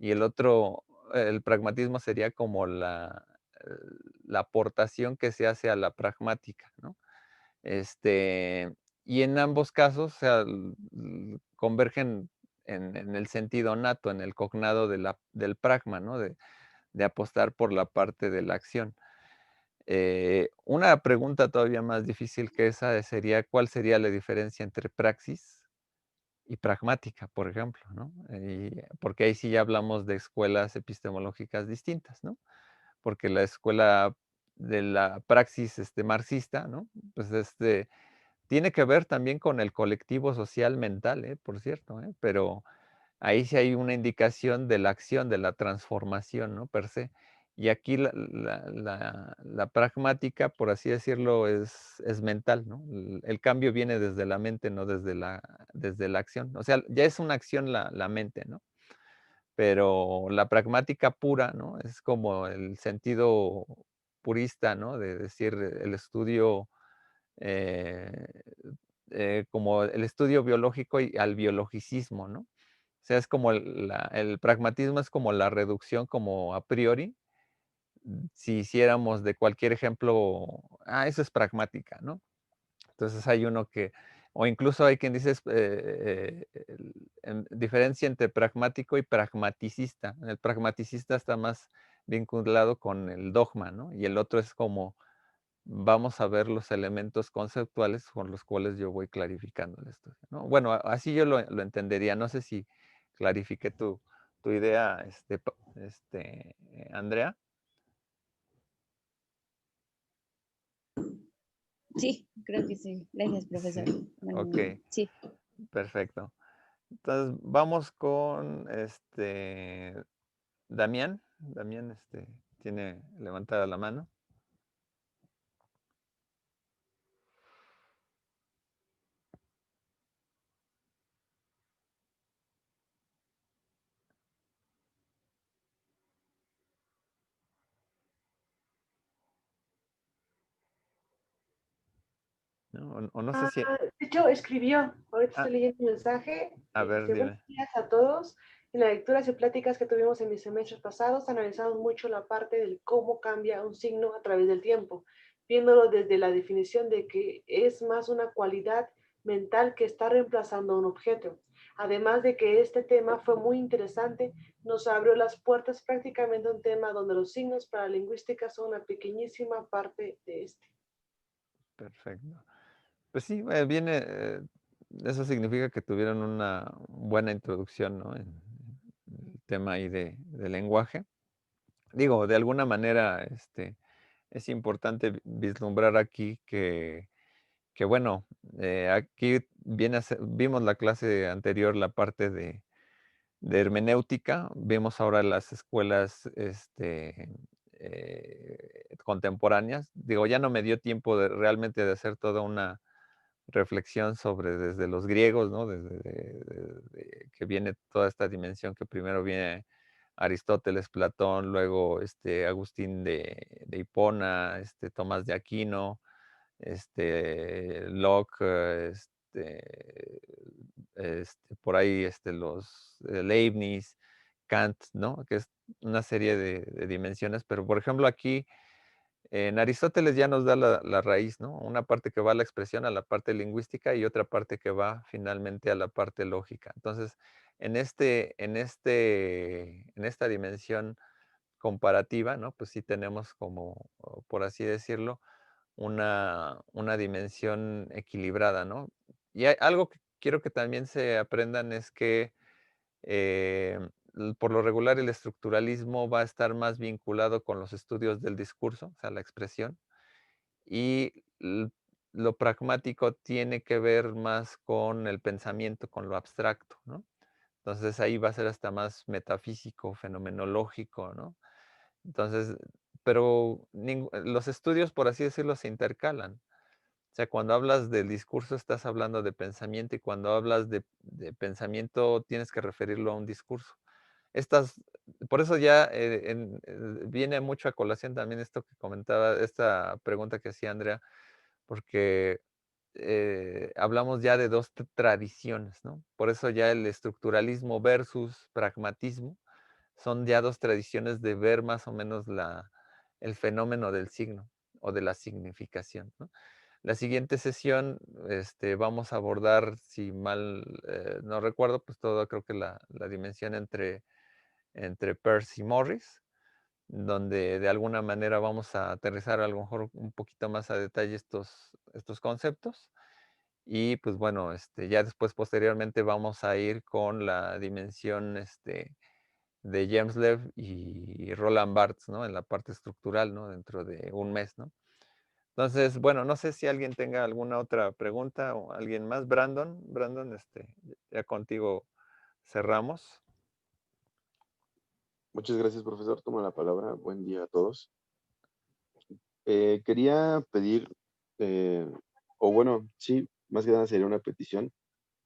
y el otro, el pragmatismo sería como la aportación que se hace a la pragmática, ¿no? Este, y en ambos casos, o sea, convergen en el sentido nato, en el cognado del pragma, ¿no? De apostar por la parte de la acción. Una pregunta todavía más difícil que esa sería, ¿cuál sería la diferencia entre praxis y pragmática, por ejemplo, ¿no? Porque ahí sí ya hablamos de escuelas epistemológicas distintas, ¿no? Porque la escuela de la praxis marxista, ¿no? Pues tiene que ver también con el colectivo social mental, por cierto, pero ahí sí hay una indicación de la acción, de la transformación, ¿no? Per se. Y aquí la pragmática, por así decirlo, es mental, ¿no? El cambio viene desde la mente, no desde la acción. O sea, ya es una acción la mente, ¿no? Pero la pragmática pura, ¿no? Es como el sentido purista, ¿no? De decir el estudio, eh, como el estudio biológico y al biologicismo, ¿no? O sea, es como el pragmatismo es como la reducción como a priori. Si hiciéramos de cualquier ejemplo, eso es pragmática, ¿no? Entonces hay uno o incluso hay quien dice diferencia entre pragmático y pragmaticista. El pragmaticista está más vinculado con el dogma, ¿no? Y el otro es como vamos a ver los elementos conceptuales con los cuales yo voy clarificando el estudio, ¿no? Bueno, así yo lo entendería. No sé si clarifique tu idea, Andrea.
Sí, creo que sí. Gracias, profesor.
Sí, ok,
Sí.
perfecto. Entonces, vamos con Damián. Damián tiene levantada la mano. ¿No? O no sé si.
De hecho, escribió, ahorita
Ah,
estoy leyendo un mensaje.
a ver,
Buenos
dime.
días a todos. En las lecturas y pláticas que tuvimos en mis semestres pasados, analizamos mucho la parte del cómo cambia un signo a través del tiempo, viéndolo desde la definición de que es más una cualidad mental que está reemplazando a un objeto. Además de que este tema fue muy interesante, nos abrió las puertas prácticamente a un tema donde los signos para la lingüística son una pequeñísima parte de este.
Perfecto. Pues sí, eso significa que tuvieron una buena introducción, ¿no? En el tema ahí de lenguaje. Digo, de alguna manera, es importante vislumbrar aquí que bueno, aquí vimos la clase anterior, la parte de hermenéutica, vimos ahora las escuelas contemporáneas. Digo, ya no me dio tiempo realmente de hacer toda una reflexión sobre desde los griegos, ¿no? Desde que viene toda esta dimensión que primero viene Aristóteles, Platón, luego Agustín de Hipona, Tomás de Aquino, Locke, por ahí los Leibniz, Kant, ¿no? Que es una serie de dimensiones, pero por ejemplo aquí en Aristóteles ya nos da la raíz, ¿no? Una parte que va a la expresión, a la parte lingüística y otra parte que va finalmente a la parte lógica. Entonces, en esta dimensión comparativa, ¿no? Pues sí tenemos como, por así decirlo, una dimensión equilibrada, ¿no? Y algo que quiero que también se aprendan es que eh, por lo regular el estructuralismo va a estar más vinculado con los estudios del discurso, o sea, la expresión, y lo pragmático tiene que ver más con el pensamiento, con lo abstracto, ¿no? Entonces ahí va a ser hasta más metafísico, fenomenológico, ¿no? Entonces, pero los estudios, por así decirlo, se intercalan. O sea, cuando hablas del discurso estás hablando de pensamiento y cuando hablas de pensamiento tienes que referirlo a un discurso. Estas, por eso ya viene mucho a colación también esto que comentaba, esta pregunta que hacía Andrea, porque hablamos ya de dos tradiciones, ¿no? Por eso ya el estructuralismo versus pragmatismo son ya dos tradiciones de ver más o menos el fenómeno del signo o de la significación, ¿no? La siguiente sesión vamos a abordar, si mal no recuerdo, pues todo creo que la dimensión entre Peirce y Morris, donde de alguna manera vamos a aterrizar a lo mejor un poquito más a detalle estos conceptos. Y pues bueno, ya después posteriormente vamos a ir con la dimensión de James Lev y Roland Barthes, ¿no? En la parte estructural, ¿no? Dentro de un mes, ¿no? Entonces, bueno, no sé si alguien tenga alguna otra pregunta o alguien más. Brandon, ya contigo cerramos.
Muchas gracias, profesor. Tomo la palabra. Buen día a todos. Quería pedir, o bueno, sí, más que nada sería una petición.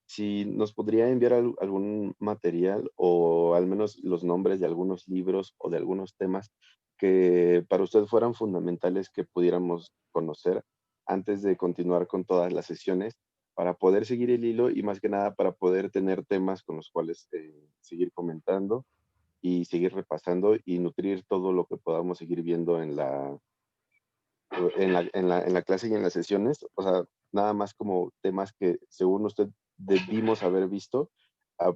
Si nos podría enviar algún material o al menos los nombres de algunos libros o de algunos temas que para usted fueran fundamentales que pudiéramos conocer antes de continuar con todas las sesiones para poder seguir el hilo y más que nada para poder tener temas con los cuales seguir comentando y seguir repasando y nutrir todo lo que podamos seguir viendo en la clase y en las sesiones. O sea, nada más como temas que según usted debimos haber visto,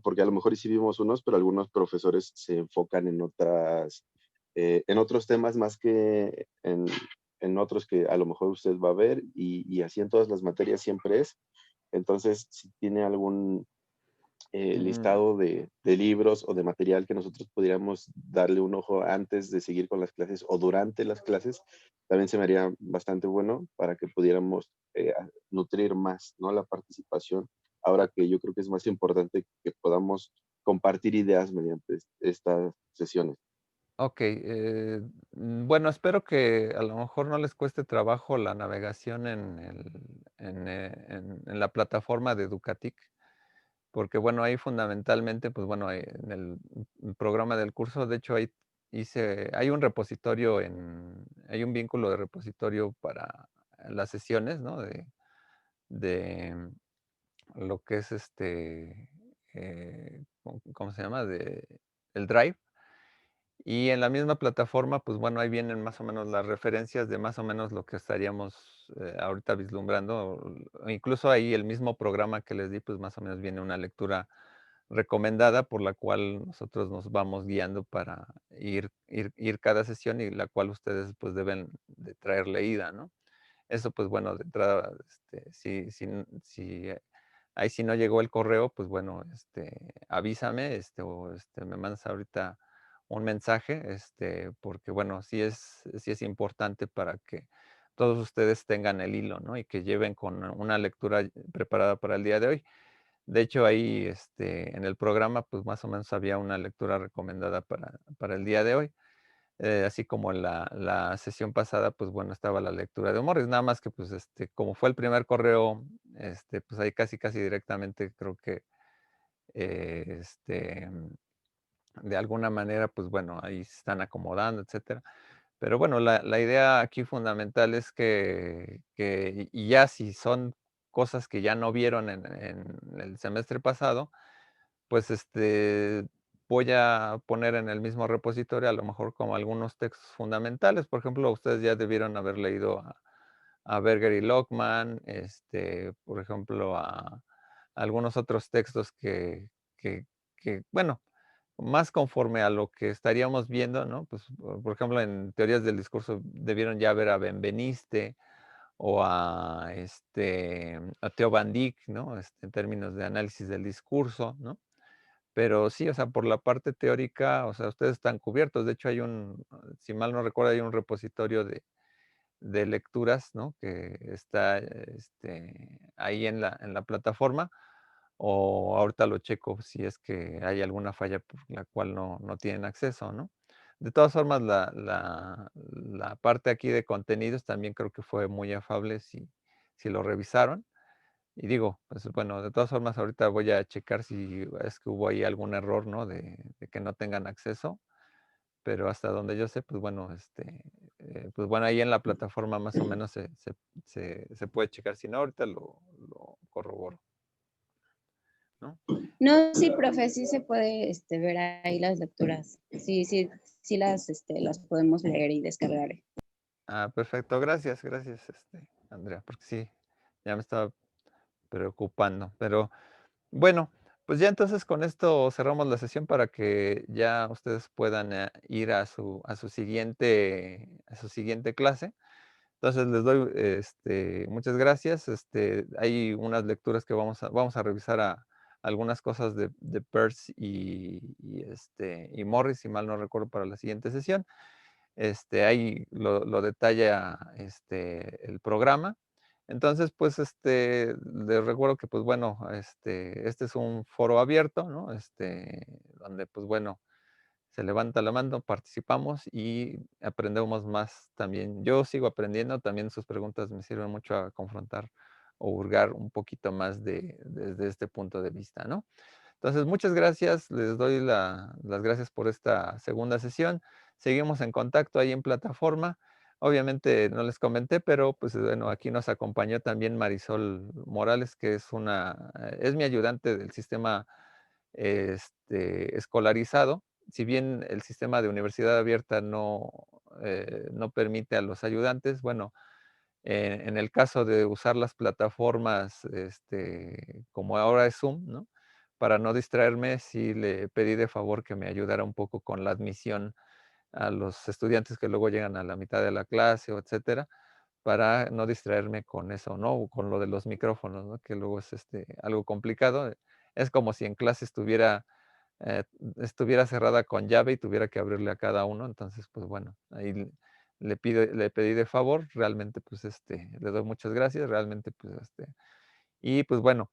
porque a lo mejor sí vimos unos, pero algunos profesores se enfocan en otros temas más que en otros que a lo mejor usted va a ver y así en todas las materias siempre es. Entonces, si tiene algún listado de libros o de material que nosotros pudiéramos darle un ojo antes de seguir con las clases o durante las clases, también se me haría bastante bueno para que pudiéramos nutrir más, ¿no? La participación. Ahora que yo creo que es más importante que podamos compartir ideas mediante estas sesiones.
Ok, bueno, espero que a lo mejor no les cueste trabajo la navegación en la plataforma de Educatic, porque bueno, ahí fundamentalmente, pues bueno, en el programa del curso, de hecho ahí hay un repositorio, hay un vínculo de repositorio para las sesiones, ¿no? De lo que es ¿cómo se llama? El Drive. Y en la misma plataforma, pues bueno, ahí vienen más o menos las referencias de más o menos lo que estaríamos ahorita vislumbrando. O incluso ahí el mismo programa que les di, pues más o menos viene una lectura recomendada por la cual nosotros nos vamos guiando para ir cada sesión y la cual ustedes pues deben de traer leída, ¿no? Eso pues bueno, de entrada, ahí si no llegó el correo, pues bueno, avísame, o me mandas ahorita un mensaje, porque bueno, sí es importante para que todos ustedes tengan el hilo, ¿no? Y que lleven con una lectura preparada para el día de hoy. De hecho, ahí, en el programa, pues más o menos había una lectura recomendada para el día de hoy. Así como en la sesión pasada, pues bueno, estaba la lectura de Morris, nada más que pues como fue el primer correo, pues ahí casi directamente creo que eh, este, de alguna manera, pues bueno, ahí se están acomodando, etcétera. Pero bueno, la idea aquí fundamental es y ya si son cosas que ya no vieron en el semestre pasado, pues voy a poner en el mismo repositorio a lo mejor como algunos textos fundamentales. Por ejemplo, ustedes ya debieron haber leído a Berger y Lockman, por ejemplo, a algunos otros textos bueno, más conforme a lo que estaríamos viendo, ¿no? Pues, por ejemplo, en teorías del discurso debieron ya ver a Benveniste o a Theo van Dijk, ¿no? En términos de análisis del discurso, ¿no? Pero sí, o sea, por la parte teórica, o sea, ustedes están cubiertos. De hecho, si mal no recuerdo, hay un repositorio de lecturas, ¿no? Que está ahí en la plataforma, o ahorita lo checo si es que hay alguna falla por la cual no tienen acceso, ¿no? De todas formas, la parte aquí de contenidos también creo que fue muy afable si lo revisaron. Y digo, pues bueno, de todas formas, ahorita voy a checar si es que hubo ahí algún error, ¿no? De que no tengan acceso, pero hasta donde yo sé, pues bueno, pues bueno, ahí en la plataforma más o menos se puede checar. Si no, ahorita lo corroboro, ¿no?
No, sí, profe, sí se puede ver ahí las lecturas. Sí, sí, sí las podemos leer y descargar.
Ah, perfecto, gracias, Andrea, porque sí, ya me estaba preocupando, pero bueno, pues ya entonces con esto cerramos la sesión para que ya ustedes puedan ir a su siguiente clase. Entonces les doy muchas gracias. Hay unas lecturas que vamos a revisar algunas cosas de Peirce y Morris, si mal no recuerdo, para la siguiente sesión. Ahí lo detalla el programa. Entonces, pues, les recuerdo que, pues, bueno, este es un foro abierto, ¿no? Donde, pues, bueno, se levanta la mano, participamos y aprendemos más también. Yo sigo aprendiendo, también sus preguntas me sirven mucho a confrontar o hurgar un poquito más desde este punto de vista, ¿no? Entonces, muchas gracias, les doy las gracias por esta segunda sesión. Seguimos en contacto ahí en plataforma. Obviamente no les comenté, pero pues bueno, aquí nos acompañó también Marisol Morales, que es mi ayudante del sistema escolarizado. Si bien el sistema de universidad abierta no permite a los ayudantes, bueno, en el caso de usar las plataformas como ahora es Zoom, ¿no? Para no distraerme, sí le pedí de favor que me ayudara un poco con la admisión a los estudiantes que luego llegan a la mitad de la clase o etcétera, para no distraerme con eso, ¿no? O con lo de los micrófonos, ¿no? Que luego es algo complicado. Es como si en clase eh, estuviera cerrada con llave y tuviera que abrirle a cada uno. Entonces, pues bueno, ahí le pedí de favor, realmente pues le doy muchas gracias, realmente pues y pues bueno,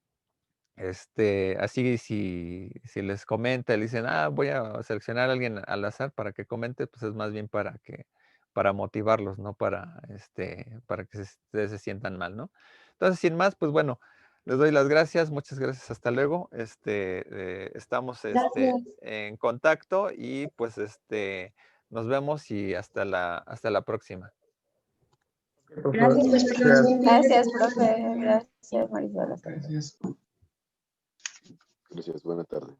así si les comenta, le dicen, voy a seleccionar a alguien al azar para que comente, pues es más bien para motivarlos, no para que ustedes se sientan mal, ¿no? Entonces, sin más, pues bueno, les doy las gracias, muchas gracias, hasta luego. Estamos
Gracias.
en contacto y pues nos vemos y hasta la próxima.
Gracias.
Gracias, profe. Gracias, Marisol.
Gracias.
Gracias, buena tarde.